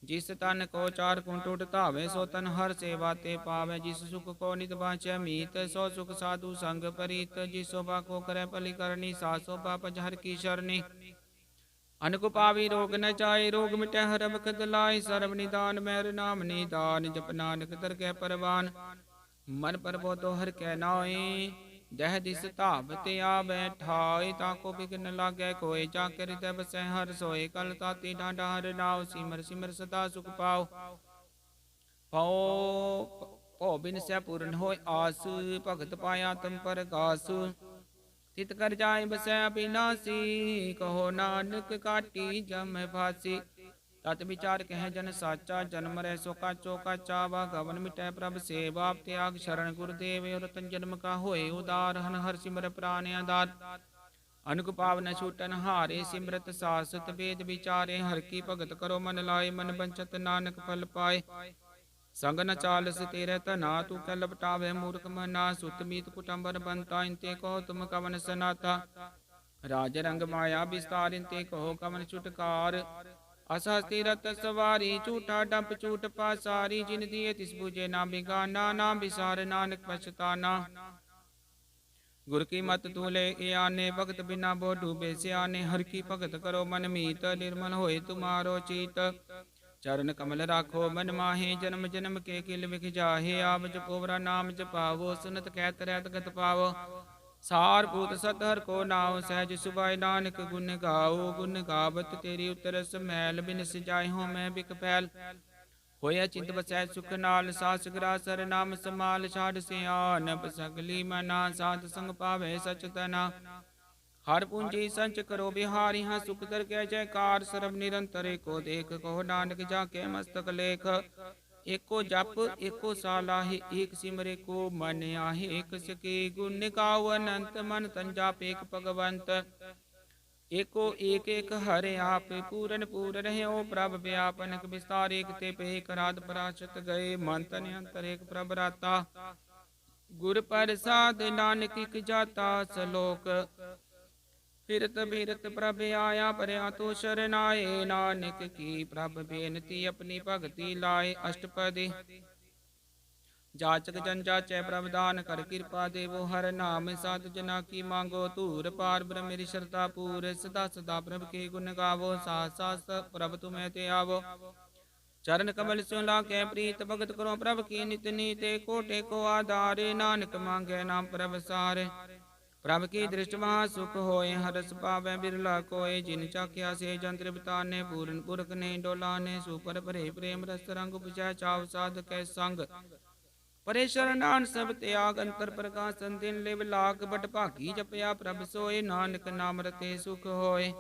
Speaker 1: जिस तन को चार कुंठ उठावे सो तन हर सेवा ते पावे। जिस सुख को नित बाँचै मीत सो सुख साधु संग परीत। जिस शोभा को करे पली करनी सा शोभा पजहर की शरणी। अनक पावी रोग न जाए रोग मिटै हर बखत लाए। सर्व निदान मैर नाम निदान जप नानक दरगह परवान। मन परबो तो हर कै नाए दह दिस धावत आवे ठाए। ताको बिघन लागै कोय जाके हृदय बसै हर सोए। कल ताती डांडा हर नाव सिमर सिमर सदा सुख पाओ। पाओ ਭਉ ਬਿਨ ਸੈ ਪੂਰਨ ਹੋਇ ਆਸ, ਭਗਤ ਪਾਇਆ ਤਮ ਪਰਗਾਸ। ਤਿਤ ਕਰ ਜਾਏ ਬਸੈ ਅਬਿਨਾਸੀ, ਕਹੋ ਨਾਨਕ ਕਾਟੀ ਜਮ ਫਾਸੀ। ਤਤ ਵਿਚਾਰ ਕਹਿ ਜਨ ਸਾਚਾ, ਜਨਮ ਰਹਿ ਸੋ ਕਾਚੋ ਕਾਚਾ। ਵਾ ਗਵਨ ਮਿਟੈ ਪ੍ਰਭ ਸੇਵਾ, ਤਿਆਗ ਸ਼ਰਨ ਗੁਰਦੇਵ। ਔਰ ਤਨ ਜਨਮ ਕਾ ਹੋਏ ਉਦਾਰ, ਹਨ ਹਰ ਸਿਮਰ ਪ੍ਰਾਨ ਆਧਾਰ। ਅਨੁਕ ਪਾਵਨ ਛੂਟਨ ਹਾਰੇ, ਸਿਮਰਤ ਸਾਸਤ ਵੇਦ ਵਿਚਾਰੇ। ਹਰ ਕੀ ਭਗਤ ਕਰੋ ਮਨ ਲਾਏ, ਮਨ ਬੰਚਤ ਨਾਨਕ ਫਲ ਪਾਏ। ਸੰਗ ਨ ਚਾਲਸ ਤੇਰੇ ਧਨਾ, ਤੂੰ ਕੈ ਲਪਟਾਵੇ ਮੂਰਖ ਮਨਾ। ਸੁਤ ਮੀਤ ਕੁਟੰਬਰ ਬੰਤਾ, ਇੰਤੇ ਕਹੋ ਤੁਮ ਕਵਨ ਸਨਾਤਾ। ਰਾਜ ਰੰਗ ਮਾਇਆ ਵਿਸਤਾਰ, ਇੰਤੇ ਕਹੋ ਕਵਨ ਛੁਟਕਾਰ। ਅਸਹਸਤੀ ਰਤ ਸਵਾਰੀ, ਝੂਠਾ ਡੰਪ ਝੂਠ ਪਾਸਾਰੀ। ਜਿਨ ਦੀਏ ਤਿਸ ਬੂਝੇ ਨਾ ਬਿਗਾਨਾ, ਨਾ ਵਿਸਾਰ ਨਾਨਕ ਪਛਤਾਨਾ। ਗੁਰ ਕੀ ਮਤ ਤੂੰ ਲੈ ਆਨੇ, ਭਗਤ ਬਿਨਾ ਬੋ ਡੂਬੇ ਸਿਆਨੇ। ਹਰ ਕੀ ਭਗਤ ਕਰੋ ਮਨ ਮੀਤ, ਨਿਰਮਲ ਹੋਏ ਤੁਮਾਰੋ ਚੀਤ। ਚਰਨ ਕਮਲ ਰਾਖੋ ਮਨ ਮਾਹੇ, ਜਨਮ ਜਨਮ ਕੇ ਕਿਲ ਵਿਖ ਜਾਹੇ। ਆਪ ਜਪੋ ਵਰਾ ਨਾਮ ਜਪਾਵੋ, ਸੁਨਤ ਕਹਿਤ ਰਹਿਤ ਗਤ ਪਾਵੋ। ਸਾਰ ਭੂਤ ਸਤ ਹਰ ਕੋ ਨਾਉ, ਸਹਿਜ ਸੁਭਾਇ ਨਾਨਕ ਗੁਣ ਗਾਓ। ਗੁਣ ਗਾਵਤ ਤੇਰੀ ਉਤਰਸ ਮੈਲ, ਬਿਨ ਸਜਾਏ ਹੋ ਮੈਂ ਬਿਕ ਪੈਲ। ਹੋਇਆ ਚਿੰਤ ਬਸੈ ਸੁਖ ਨਾਲ, ਸਾਸ ਗਰਾਸਰ ਨਾਮ ਸਮਾਲ। ਛਾੜ ਸਿਆਨਪ ਸਗਲੀ ਮਨਾ, ਸਾਧ ਸੰਗ ਪਾਵੇ ਸਚ ਤਨਾ। ਹਰ ਪੂੰਜੀ ਸੰਚ ਕਰੋ ਬਿਹਾਰੀ, ਹਾਂ ਸੁਖ ਦਰ ਕੈ ਜੈਕਾਰ। ਸਰਬ ਨਿਰੰਤਰ ਏਕੋ ਦੇਖ, ਕਹੋ ਨਾਨਕ ਜਾ ਕੇ ਮਸਤਕ ਲੇਖ। ਏਕੋ ਜਪ ਏਕੋ ਸਾਲਾਹੇ, ਏਕ ਸਿਮਰੇ ਕੋ ਮਨ ਆਹੇ। ਏਕ ਸਕੇ ਗੁਣ ਗਾਓ ਅਨੰਤ, ਮਨ ਤਨ ਜਾਪ ਏਕ ਭਗਵੰਤ। ਏਕੋ ਏਕ ਏਕ ਹਰਿ ਆਪ, ਪੂਰਨ ਪੂਰ ਰਹਿਓ ਪ੍ਰਭ ਵਿਆਪ। ਅਨਕ ਵਿਸਤਾਰ ਏਕ ਤੇ ਪੇ, ਕਰਾਦ ਪਰਾਸ਼ਤ ਗਏ। ਮਨ ਤਨ ਅੰਤਰ ਏਕ ਪ੍ਰਭ ਰਾਤਾ, ਗੁਰ ਪ੍ਰਸਾਦ ਨਾਨਕ ਇਕ ਜਾਤਾ। ਸਲੋਕ ਫਿਰਤ ਬਿਰਤ ਪ੍ਰਭ ਆਇਆ, ਭਰਿਆ ਤੋ ਸ਼ਰਨਾਏ। ਨਾਨਕ ਕੀ ਪ੍ਰਭ ਬੇਨਤੀ, ਆਪਣੀ ਭਗਤੀ ਲਾਏ। ਅਸ਼ਟਪਦੀ ਜਾਚਕ ਜਨ ਜਾਚੈ ਪ੍ਰਭ ਦਾਨ, ਕਰ ਕਿਰਪਾ ਦੇਵੋ ਹਰ ਨਾਮ। ਸਾਧ ਜਨਾ ਕੀ ਮੰਗੋ ਧੂਰ, ਪਾਰ ਬ੍ਰਹਮ ਮੇਰੀ ਸ਼ਰਧਾ ਪੂਰ। ਸਦਾ ਸਦਾ ਪ੍ਰਭ ਕੇ ਗੁਣ ਗਾਵੋ, ਸਾਸ ਸਾਸ ਪ੍ਰਭ ਤੁਮੈ ਤੇ ਆਵੋ। ਚਰਨ ਕਮਲ ਸਿਉ ਲਾਗੈ ਪ੍ਰੀਤ, ਭਗਤ ਕਰੋ ਪ੍ਰਭ ਕੀ ਨਿਤ ਨੀਤੇ। ਕੋਟੇ ਕੋ ਆਧਾਰੇ, ਨਾਨਕ ਮੰਗੈ ਨਾਮ ਪ੍ਰਭ ਸਾਰੇ। ਪ੍ਰਭ ਕੀ ਦ੍ਰਿਸ਼ਟ ਮਹਾ ਸੁਖ ਹੋਏ, ਹਰਸ ਪਾਵੈ ਬਿਰਲਾ ਕੋਏ। ਜਿਨ ਚਾਖਿਆ ਸੇ ਜਨ ਤ੍ਰਿਪਤਾਨੇ, ਪੂਰਨ ਪੁਰਖ ਨੇ ਡੋਲਾਨੇ। ਸੁਪਰ ਭਰੇ ਪ੍ਰੇਮ ਰਸ ਰੰਗ, ਪੁਜੈ ਚਾਵ ਸਾਧ ਕੈ ਸੰਗ। ਪਰੇ ਸ਼ਰਨਾਨ ਸਭ ਤਿਆਗ, ਅੰਤਰ ਪ੍ਰਕਾਸ਼ਨ ਦਿਨ ਲਿਵ ਲਾਗ। ਬਟ ਭਾਗੀ ਜਪਿਆ ਪ੍ਰਭ ਸੋਏ, ਨਾਨਕ ਨਾਮ ਰਤੇ ਸੁਖ ਹੋਏ।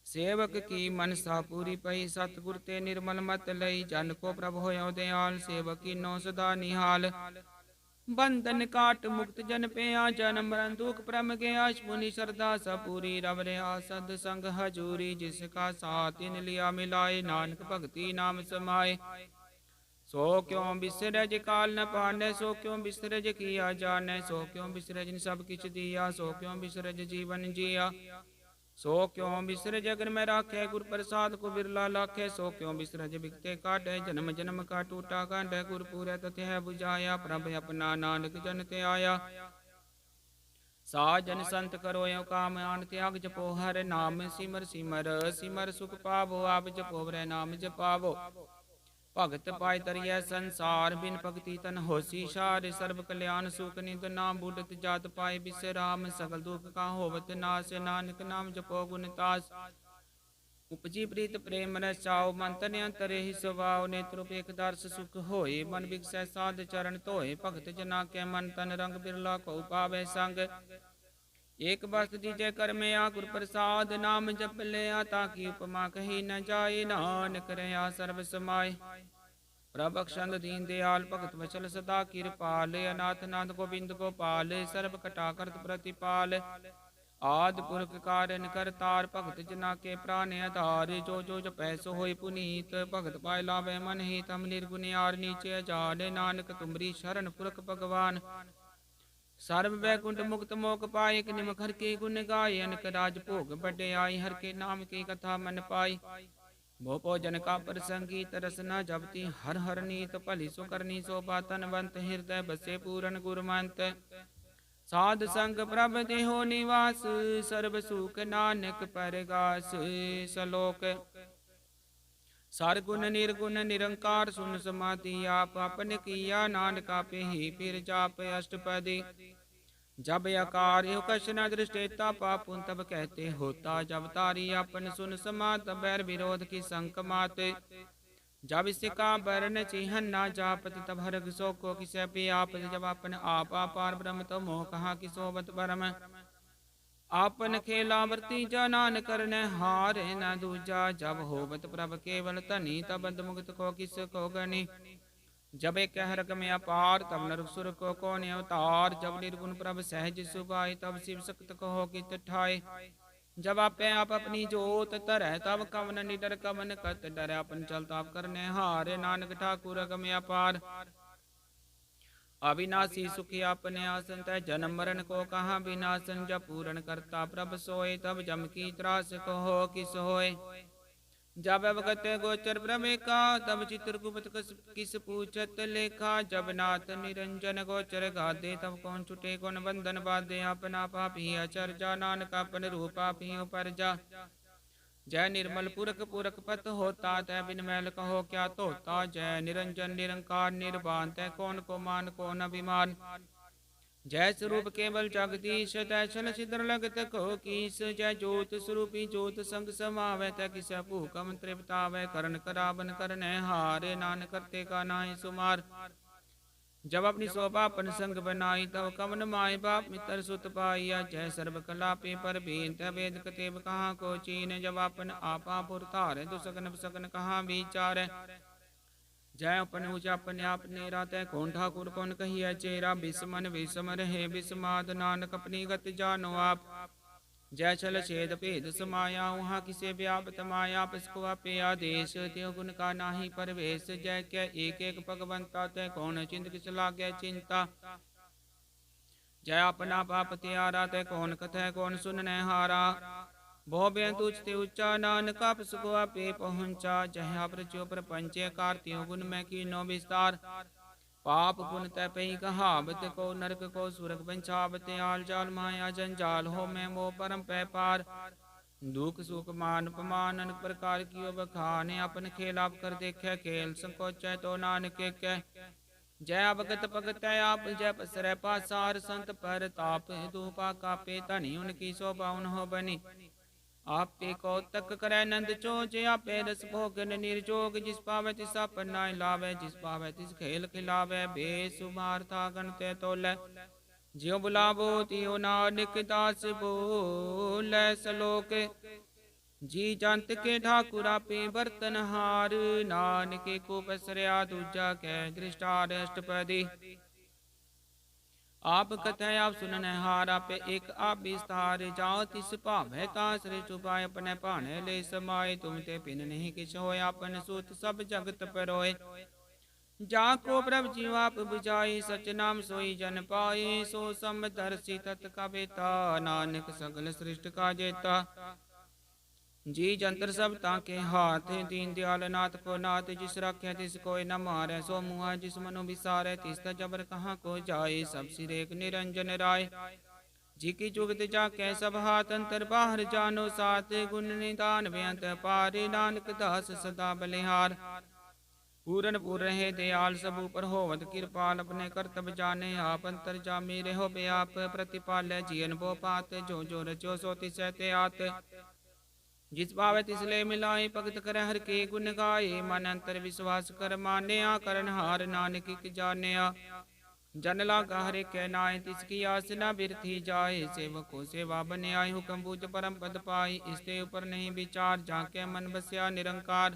Speaker 1: ਸੇਵਕ ਕੀ ਮਨਸਾ ਪੂਰੀ ਪਈ, ਸਤਿਗੁਰ ਤੇ ਨਿਰਮਲ ਮਤ ਲਈ। ਜਨ ਕੋ ਪ੍ਰਭ ਹੋਇਓ ਦਿਆਲ, ਸੇਵਕ ਕੀਨੋ ਸਦਾ ਨਿਹਾਲ। ਬੰਧਨ ਕਾਟ ਮੁਕਤ ਜਨ ਪਿਆ, ਜਨਮ ਮਰਨ ਦੁਖ ਪ੍ਰਮ ਗਿਆ। ਮੁਨੀ ਸ਼ਰਧਾ ਸਭ ਪੂਰੀ, ਰਵ ਰਿਹਾ ਸਦ ਸੰਗ ਹਜੂਰੀ। ਜਿਸ ਕਾ ਸਾਥ ਤਿਨ ਲਿਆ ਮਿਲਾਏ, ਨਾਨਕ ਭਗਤੀ ਨਾਮ ਸਮਾਏ। ਸੋ ਕਿਉ ਬਿਸਰਜ ਕਾਲ ਨ ਪਾਨੈ, ਸੋ ਕਿਉ ਬਿਸਰਜ ਕੀਆ ਜਾਣੈ। ਸੋ ਕਿਉ ਬਿਸਰਜ ਜਿਨ ਸਭ ਕਿਛ ਦੀਆ, ਸੋ ਕਿਉ ਬਿਸਰਜ ਜੀਵਨ ਜੀਆ। ਸੋ ਕਿਉ ਬਿਸਰਜ ਅਗਨ ਮੈਂ ਰਾਖੈ, ਗੁਰ ਪ੍ਰਸਾਦ ਕੋ ਬਿਰਲਾ ਲਾਖੈ। ਸੋ ਕਿਉ ਬਿਸਰਜ ਬਿਗਤੇ ਕਾਢੈ, ਜਨਮ ਜਨਮ ਕਾ ਟੂਟਾ ਗੰਢੈ। ਗੁਰ ਪੂਰੈ ਤਥੈ 부ਝਾਇਆ, ਪ੍ਰਭ ਆਪਣਾ ਨਾਨਕ ਜਨ ਤੇ ਆਇਆ। ਸਾਜਨ ਸੰਤ ਕਰੋ ਏਉ ਕਾਮ, ਆਨ ਤਿਆਗ ਜਪੋ ਹਰ ਨਾਮ। ਸਿਮਰ ਸਿਮਰ ਸਿਮਰ ਸੁਖ ਪਾਵੋ, ਆਪ ਜਪੋ ਵਰੈ ਨਾਮ ਜਪਾਵੋ। ਭਗਤ ਪਾਇ ਤਰੀਐ ਸੰਸਾਰ, ਬਿਨ ਭਗਤੀ ਤਨ ਹੋਸੀ ਸਾਰ। ਸਰਬ ਕਲਿਆਣ ਸੁਖ ਨਿਦ ਨਾਮ, ਬੁੱਢਤ ਜਾਤ ਪਾਏ ਬਿਸਰਾਮ। ਸਗਲ ਦੁਖ ਕਾ ਹੋਵਤ ਨਾਸ, ਨਾਨਕ ਨਾਮ ਜਪੋ ਗੁਣ ਤਾਸ। ਉਪਜੀ ਪ੍ਰੀਤ ਪ੍ਰੇਮ ਰਸਾਓ, ਮਨ ਤਨ ਅੰਤਰ ਏਹਿ ਸੁਭਾਉ। ਨੇਤਰ ਉਪੇਖ ਦਰਸ ਸੁਖ ਹੋਏ, ਮਨ ਬਿਗਸੈ ਸਾਧ ਚਰਨ ਧੋਏ। ਭਗਤ ਜਨਾ ਕੈ ਮਨ ਤਨ ਰੰਗ, ਬਿਰਲਾ ਕਉ ਪਾਵੈ ਸੰਗ। ਏਕ ਬਸਤ ਦੀਜੈ ਕਰਮਿਆ, ਗੁਰ ਪ੍ਰਸਾਦ ਨਾਮ ਜਪ ਲਿਆ। ਤਾਂ ਕੀ ਉਪਮਾ ਕਹੀ ਨ ਜਾਏ, ਨਾਨਕ ਰਹਾ ਸਰਬ ਸਮਾਏ। ਪ੍ਰਭ ਬਖਸ਼ੰਦ ਦੀਨ ਦਿਆਲ, ਭਗਤ ਵਚਲ ਸਦਾ ਕਿਰਪਾਲ। ਅਨਾਥ ਨਾਥ ਗੋਬਿੰਦ ਗੋਪਾਲ, ਸਰਬ ਕਟਾ ਕਰਤ ਪ੍ਰਤਿਪਾਲ। ਆਦਿ ਪੁਰਖ ਕਾਰਨ ਕਰਤਾਰ, ਭਗਤ ਜਨਾ ਕੇ ਪ੍ਰਾਨ ਆਧਾਰ। ਜੋ ਜੋ ਜਪੈ ਸੋ ਹੋਇ ਪੁਨੀਤ, ਭਗਤ ਪਾਇ ਲਾਭੈ ਮਨ ਹੀਤ। ਹਮ ਨਿਰਗੁਣਿਆਰ ਨੀਚੇ ਅਜਾਨ, ਨਾਨਕ ਤੁਮਰੀ ਸ਼ਰਨ ਪੁਰਖ ਭਗਵਾਨ। ਸਰਬ ਵੈਕੁੰਠ ਮੁਕਤ ਮੋਖ ਪਾਏ, ਇਕ ਨਿਮਖ ਹਰਿ ਕੇ ਗੁਣ ਗਾਏ। ਅਨਕ ਰਾਜ ਭੋਗ ਵਡਿਆਈ, ਹਰਿ ਕੇ ਨਾਮ ਕੀ ਕਥਾ ਮਨ ਪਾਈ। ਭੋ ਭੋਜਨ ਕਾ ਪ੍ਰਸੰਗੀ, ਤਰਸ ਨ ਜਪਤੀ ਹਰ ਹਰ ਨੀਤ। ਭਲੀ ਸੋ ਕਰਨੀ ਸੋਭਾ ਤਨਵੰਤ, ਹਿਰਦੈ ਬਸੇ ਪੂਰਨ ਗੁਰਮੰਤ। ਸਾਧ ਸੰਗ ਪ੍ਰਭ ਦੇਹੋ ਨਿਵਾਸ, ਸਰਬ ਸੁਖ ਨਾਨਕ ਪਰਗਾਸ। ਸਲੋਕ ਸਰਗੁਣ ਨਿਰਗੁਣ ਨਿਰੰਕਾਰ, ਸੁਨ ਸਮਾਧੀ ਆਪ। ਆਪਨ ਕੀਆ ਨਾਨਕ ਆਪੇ ਹੀ ਫਿਰ ਜਾਪ। ਅਸ਼ਟਪਦੀ जब आकार एव कश न दृष्टेता, पापुन तब कहते होता। जब तारी आपन सुन समात, बैर विरोध की संक माते। जब सिका बरन चिहन ना जापत तब हरग सो को किसे भी आपत। जब अपन आपा पार ब्रह्म तो मोह कहा कि सोबत परम। आपन खेला वर्ती नान करने हारे न दूजा। जब होबत प्रभ केवल धनी तब बंद मुक्त को किस को गनी। जब एक हरक में अपार तब नर सुर को कौन अवतार। जब निर्गुण प्रभ सहज सुभाई तब शिव सक्त कहो कित ठाए। जब आपे आप अपनी जोत तरह तब कवन निडर कवन कत डर। अपन चल ताप करने हारे नानक ठाकुर अगम अपार। अविनाशी सुखी अपने आसन तय जन्म मरण को कहा विनाशन। जब पूर्ण करता प्रभ सोए तब जम की त्रास कहो किस होए। जब अवगत गोचर प्रभे का तब चित्रगुप्त किस पूछत लेखा। जब नाथ निरंजन गोचर गादे तब कौन छुटे कौन बंधन बाधे। अपना पापी अचर जा नानक अपन रूपा पी पर जा। जय निर्मल पुरख पुरख पत होता तय बिन मैल कहो क्या तोता। जय निरंजन निरंकार निर्वाण तय कौन को मान कौन अभिमान। जय स्वरूप केवल जगदीश तय छल छिद्र लगत को कीस। जय ज्योत स्वरूपी ज्योत संग समावै तय किस भूकम तृप्तावै। करण करावन करने हारे नानक करते का नाहि सुमार। जब अपनी शोभा अपन संग बनाई तब कवन माय बाप मित्र सुत पाइया। जय सर्व कला पे पर बेंत वेद कतेब कहाँ को चीन। जब अपन आपा पुर धारे दुसगन सकन कहाँ विचार। जय अपन ऊंचा अपन आप नेरा तय कौन ठाकुर कौन कहिए चेरा। बिस्मन विषम रहे बिस्माद नानक अपनी गत जानो आप। जय छल छेद भेद समाया वहाँ किसे व्यापत माया। पसको आपे आदेश त्यो गुण का नाही परवेश। जय क्या एक एक भगवंता तय कौन चिंत किस लागे चिंता। जय अपना पाप त्यारा तय कौन कथय कौन सुनने हारा। बहु बेंत उचते उच्चा नानक पसको आपे पहुंचा। जय आप रचो प्रपंचे कार्त्यो गुण में कीनो विस्तार। पाप पुन तय पही कहावत को नरक को सुरग पंचावत। आल जाल माया जंजाल हो मैं मोह परम पै पार। दुख सुख मान पमान अनेक प्रकार की बखाने। अपन खेल आप कर देखे खेल संकोच तो नानक के। जय अवगत भगत आप जय पसरै पासार। संत पर ताप धूपा कापे धनी उनकी शोभा उन्हो बनी। आपे कौतक करे नंद चोज आपे रस भोगन निर्जोग। जिस पावे तिस आपन नाय लावे जिस पावे तिस खेल खिलावे। बेसुमार था गणते तोले ज्यों बुलावो तियो नानक दास बोले सलोक। जी जंत के ठाकुर आपे बर्तन हार। नानक को पसरया दूजा कै दृष्टार अष्टपदी। आप कथय आप सुनने हार आपे एक आप विस्तार। जाओ तिस भावै तासरे चुपाय अपने भाने ले समाये। तुम ते पिन नहीं किछ होय आपन सूत सब जगत परोए। जाको प्रभ जीव आप बुझाई सच नाम सोई जन पाए। सो समदर्शी तत् का बेता नानक सगल सृष्टि का जेता। जी जंतर सब ताके हाथ दीन दयाल नाथ को नाथ। जिस रखे तिस कोई न मारे सो मुआ जिस मनु विसारे। तिस जबर कहाँ को जाए सब सिर एक निरंजन राय। जी की जुगत जाके सब हाथ अंतर बाहर जानो साथ। गुण निदान व्यंत पारे नानक दास सदा बलिहार। पूरन पूर रहे दयाल सब ऊपर होवत कृपाल। अपने कर्तव्य जाने आप अंतर जामी रहो व्याप। प्रतिपाल जियन बो पात जो जो रचो सो तिसते आत। जिस पावे तिसले मिलाए भगत कर हर के गुण गाए। मन अंतर विश्वास कर मान्या करन हार नानक की जान्या। जन लागा हरे कै नाय तिसकी आस न बिरथी जाए। सेवको सेवा बने आए हुक्म बूझ परम पद पाई। इसते ऊपर नहीं विचार जाके मन बस्या निरंकार।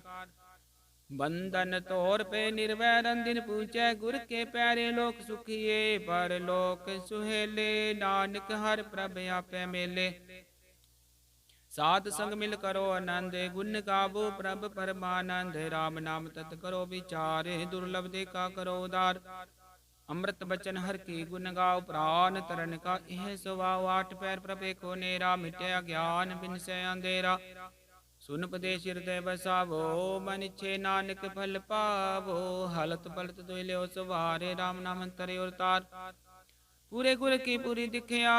Speaker 1: बंधन तोर पे निर्वैर दिन पूछे गुर के पैरे। लोक सुखिए पर लोक सुहेले नानक हर प्रभ आपे मेले। साध संग मिल करो आनंद गुण गावो प्रभ परमानंद। राम नाम तत् करो विचार दुर्लभ देखा करो उदार। अमृत बचन हर की गुण गाओ प्राण तरन का यह स्वभाव। आठ पैर प्रभे को नेरा मिटे अज्ञान बिन से अंधेरा। सुन पदेश हृदय बसावो मन इच्छे नानक फल पावो। हलत पलत दुई ल्यो सवारे राम नाम तरे और तार। पूरे गुर की पूरी दिखया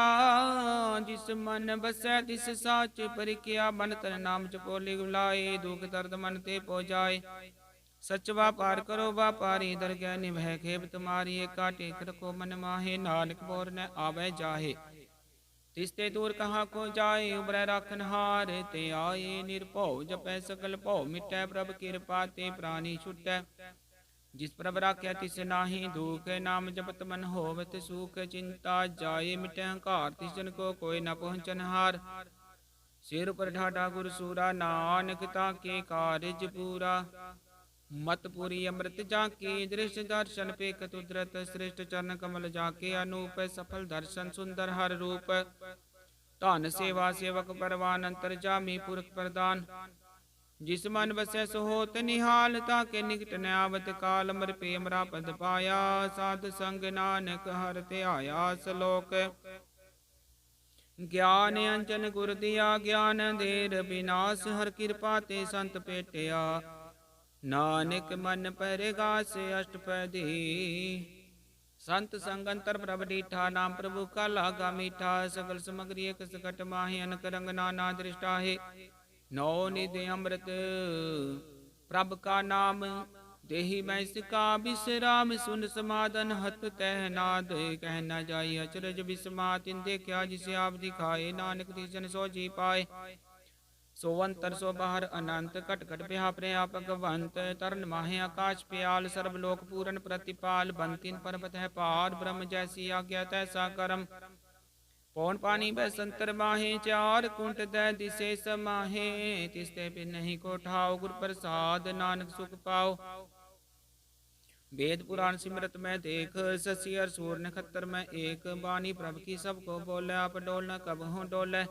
Speaker 1: जिस मन बसै तिस साच परिकिया। मन तन नाम जपोली गुलाए दुख दर्द मन ते पो जाए। सच व्यापार करो व्यापारी दरगह निभय खेब तुम्हारी। एका टेक रखो मन माहे नानक बोर न आवे जाहे। तिसते दूर कहाँ को जाए उबरै राखनहार। ते आए निर्भव जपै सकल भव मिटै प्रभ कृपा ते प्राणी छुटै। जिस प्रभ राख्या तिस नाही दुख नाम जपत मन होवत सुख। चिंता जाए मिटै हंकार तिस जन को कोई न पहुँचन हार। सिर पर ठाठा गुरसूरा नानक ताके कारज पूरा। मतपुरी अमृत जाके दृश्य दर्शन पेखत उद्रत। श्रेष्ठ चरण कमल जाके अनूप सफल दर्शन सुंदर हर रूप। धन सेवा सेवक परवान अंतर जामी पुरख प्रदान। जिस मन बसै सो होत निहाल ताके निकट न आवत काल। अमर पे अमरा पद पाया साध संग नानक हर ते आया। सलोक ज्ञान अंजन गुर दिया ज्ञान देर विनाश। हर कृपा ते संत पेटिया नानक मन परगास अष्टपदी। संत संग अंतर प्रभ डीठा नाम प्रभु का लागा मीठा। सकल समग्री एक सकट माहे अनक रंग नाना दृष्टा है। नौ निधि अमृत प्रभ का नाम देहि मैं सिका विश्राम। सुन समादन हत तह नाद कह न जाई अचरज विस्मा। तिन देखा जिसे आप दिखाए नानक तिसन सो जी पाए। सो अंतर सो बाहर अनंत कट कट ब्याह प्रया भगवंत। तरन माहे आकाश प्याल सर्वलोक पूरन प्रतिपाल। बंतिन पर्वत है पार ब्रह्म जैसी आज्ञा तैसा करम। पौन पानी बसंतर माहे चार कुंट दै दिसे समाहे। तिसते पिन नहीं को ठाओ गुर प्रसाद नानक सुख पाओ। वेद पुराण सिमरत में देख शशि अर सूर नक्षत्र में एक। बानी प्रभ की सबको बोले आप डोल न कब हो डोले।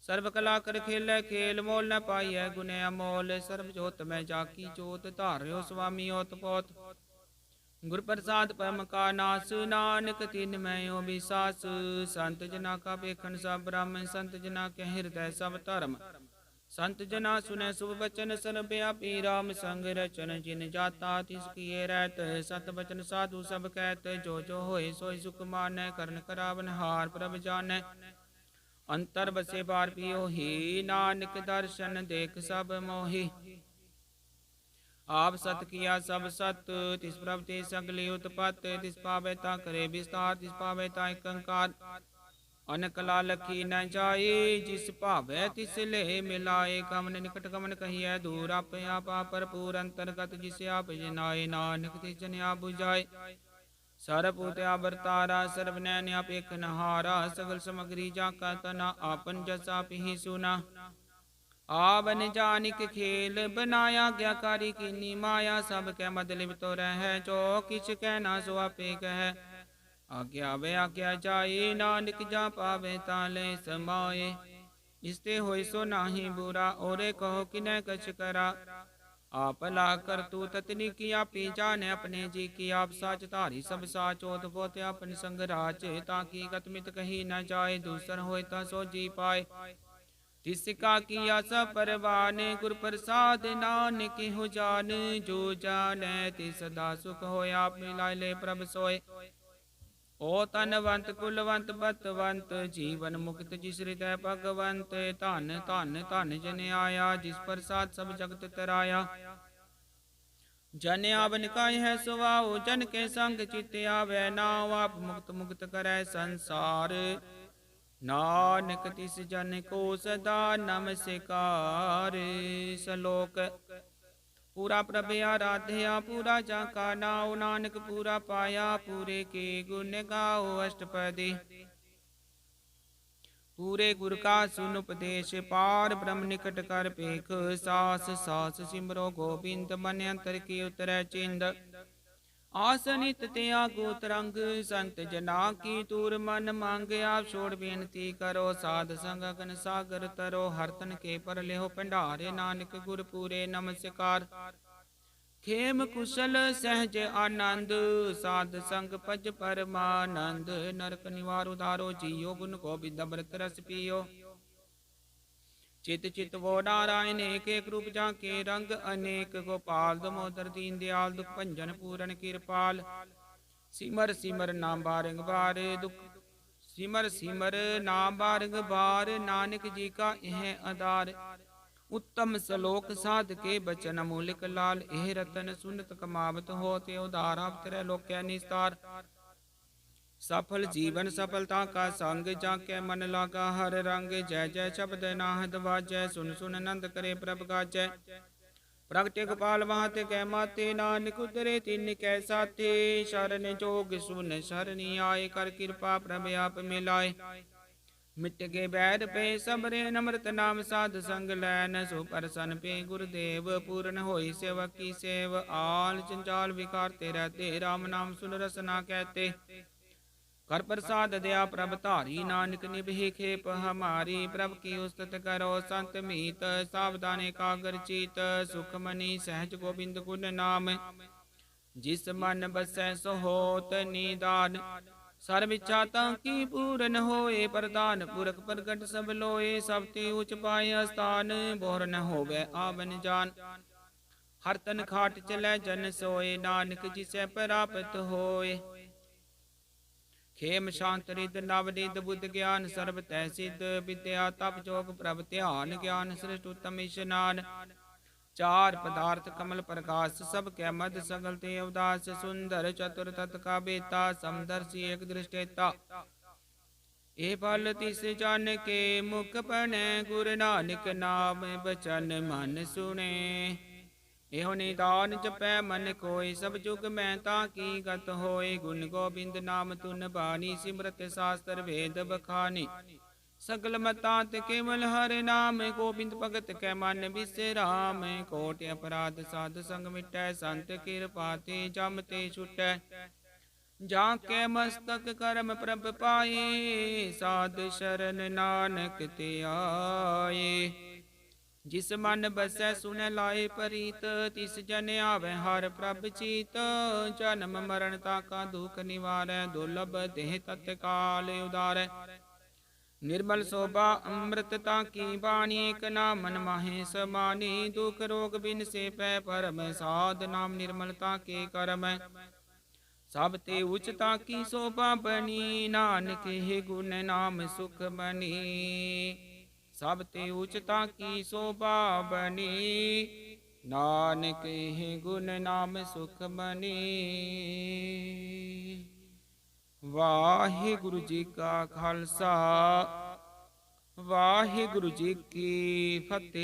Speaker 1: सर्व कला कर खेल खेल मोल न पाइय गुने अमोल। सर्व जोत में जाकी जोत धार्यो स्वामी ओत पोत। गुर प्रसाद परम का नास नानक तिन मैं ओ विसास। संत जना का बेखन सब ब्रह्म संत जना के हृदय सब धर्म। संत जना सुने शुभ बचन सन व्यापी राम संग रचन। जिन जाता तिस किए रहत सत बचन साधु सब कहत। जो जो होए सोई सुख मानै करन करावन हार प्रभ जानै। अंतर बसे बार पियो ही नानक दर्शन देख सब मोहि। आप सत किया सब सत तिस प्रभ ते सगली उत्पत। तिस पावे ता करे विस्तार तिस पावे ता कंकार। अनकला लखी न जाए जिस भावे तिस ले मिलाए। कमन निकट कमन कहिए दूर आप भरपूर अंतर्गत। जिसे आप जनाए नानक तिस जन आप बुझाए। सरपूत अवरतारा सर्वनैन आप एक नहारा। सगल समग्री जाका तना आपन जसा पिही सुना। आवन जानिक खेल बनाया ज्ञाकारी कीनी माया। सब कै मदलिब तो रह जो किछ कहना सो आपे कह। आज्ञा वे आज्ञा जाए नानक जा पावे ताले समाए। इसते होय सो नाही बुरा ओरे कहो किनै कछ करा। आप ला कर तू ततनी की आपी जाने अपने जी की। आप साच धारी सब साच ओत पोत अपन संग राच। ताकि कतमित कही न जाए दूसर होय ता सो जी पाए। तिसका किया सब परवान गुर प्रसाद नानक हो जान। जो जाने ते सदा सुख होया आप मिलाए ले प्रभ सोय। ओ तनवंत कुलवंत बतवंत जीवन मुक्त जिस हृदय भगवंत। धन धन धन जन आया जिस प्रसाद सब जगत तराया। जन आवन का है सुवाओ जन के संग चित आवे नाव। आप मुक्त मुक्त करे संसार नानक तिस जन को सदा नमस्कार। सलोक पूरा प्रभ आराध्या पूरा जाका नाउ। नानक पूरा पाया पूरे के गुण गाओ अष्टपदी। पूरे गुर का सुन उपदेश पार ब्रह्म निकट कर पेख। सास सास सिमरो गोबिंद मन अंतर की उतरै चिंद। आसनित ते आगो तरंग संत जना की तूर मन मांग। आप छोड़ बेनती करो साध संग अगन सागर तरो। हरतन के पर लेहो भंडारे नानक गुर पूरे नमस्कार। खेम कुशल सहज आनंद साध संग पज परमानंद। नरक निवार उदारो जियो गुण गोबिंद अमृत रस पियो। चित चित वो नारायण एक एक रूप जाके रंग अनेक। गोपाल दमोदर दीन दयाल दुख भंजन पूरन कृपाल। सिमर सिमर नाम बारंबार दुख सिमर सिमर नाम बारंबार। नानक जी का यह आधार। उत्तम सलोक साध के बचन अमूलिक लाल। एह रतन सुनत कमावत हो ते उदार आप तेरे लोक निस्तार। सफल जीवन सफलता का संग, जाके मन लागा हर रंग। जय जय शब्द नाहद वाजै, सुन सुन नंद करे प्रभ गाजै। प्रगटे गोपाल महत कै माते, नानक उतरे तिन कै साथे। शरण जोग सुन शरणी आए, कर कृपा प्रभ आप मिलाए। मिट के बैर पे सबरे, नम्रत नाम साध संग लैन। सो परसन पे गुरुदेव, पूर्ण होई सेवक की सेव। आल जंजाल विकारते रहते, राम नाम सुन रसना कहते। कर प्रसाद दया प्रभ धारी, नानक निभे खेप हमारी। प्रभ की उस्तत करो संत मीत, सावधान एकाग्र चीत। सुख मनी सहज गोबिंद गुण नाम, जिस मन बसै सो होत निदान। सर्व इच्छा की पूरन होए, प्रदान पुरख प्रगट सब लोए। सब ते उच पाए स्थान, बोर न होवे आवन जान। हर तन खाट चलै जन सोए, नानक जिसे प्राप्त होए। खेम शांत रिद नव निध, बुद्ध ज्ञान सर्ब तै सिद्ध। विद्या तप जोग प्रभ ध्यान, ज्ञान श्रेष्ठ उत्तम इशनान। चार पदार्थ कमल प्रकाश, सब कै मद सगल ते अवदास। सुंदर चतुर तत् का बेता, समदर्शी एक दृष्टेता। ए फल तिस जन के मुख पने, गुरु नानक नाम बचन मन सुने। एहो निदान जपै मन कोय, सब जुग मैं ताकी गत होय। गुण गोबिंद नाम तुन बानी, सिमरत शास्त्र वेद बखानी। सगल मतात केवल हरि नाम, गोबिंद भगत कै मन बिसराम। कोट अपराध साध संग मिटै, संत कृपा ते जम ते छुटै। जाके मस्तक करम प्रभ पाए, साध शरण नानक ते आए। जिस मन बसै सुनै लाए परीत, तिस जन आवे हर प्रभ चीत। जन्म मरण ताका दुख निवारै, दुर्लभ देह तत्काल उदारै। निर्मल शोभा अमृतता की बाणी, एक नाम मन माहे समानी। दुख रोग बिन से पै परम, साध नाम निर्मलता के करम। सब ते उचता की शोभा बनी, नानक हे गुण नाम सुख बनी। सब ते उचता की शोभा बनी, नानक हे गुण नाम सुख बनी। वाहिगुरु जी का खालसा, वाहिगुरु जी की फतेह।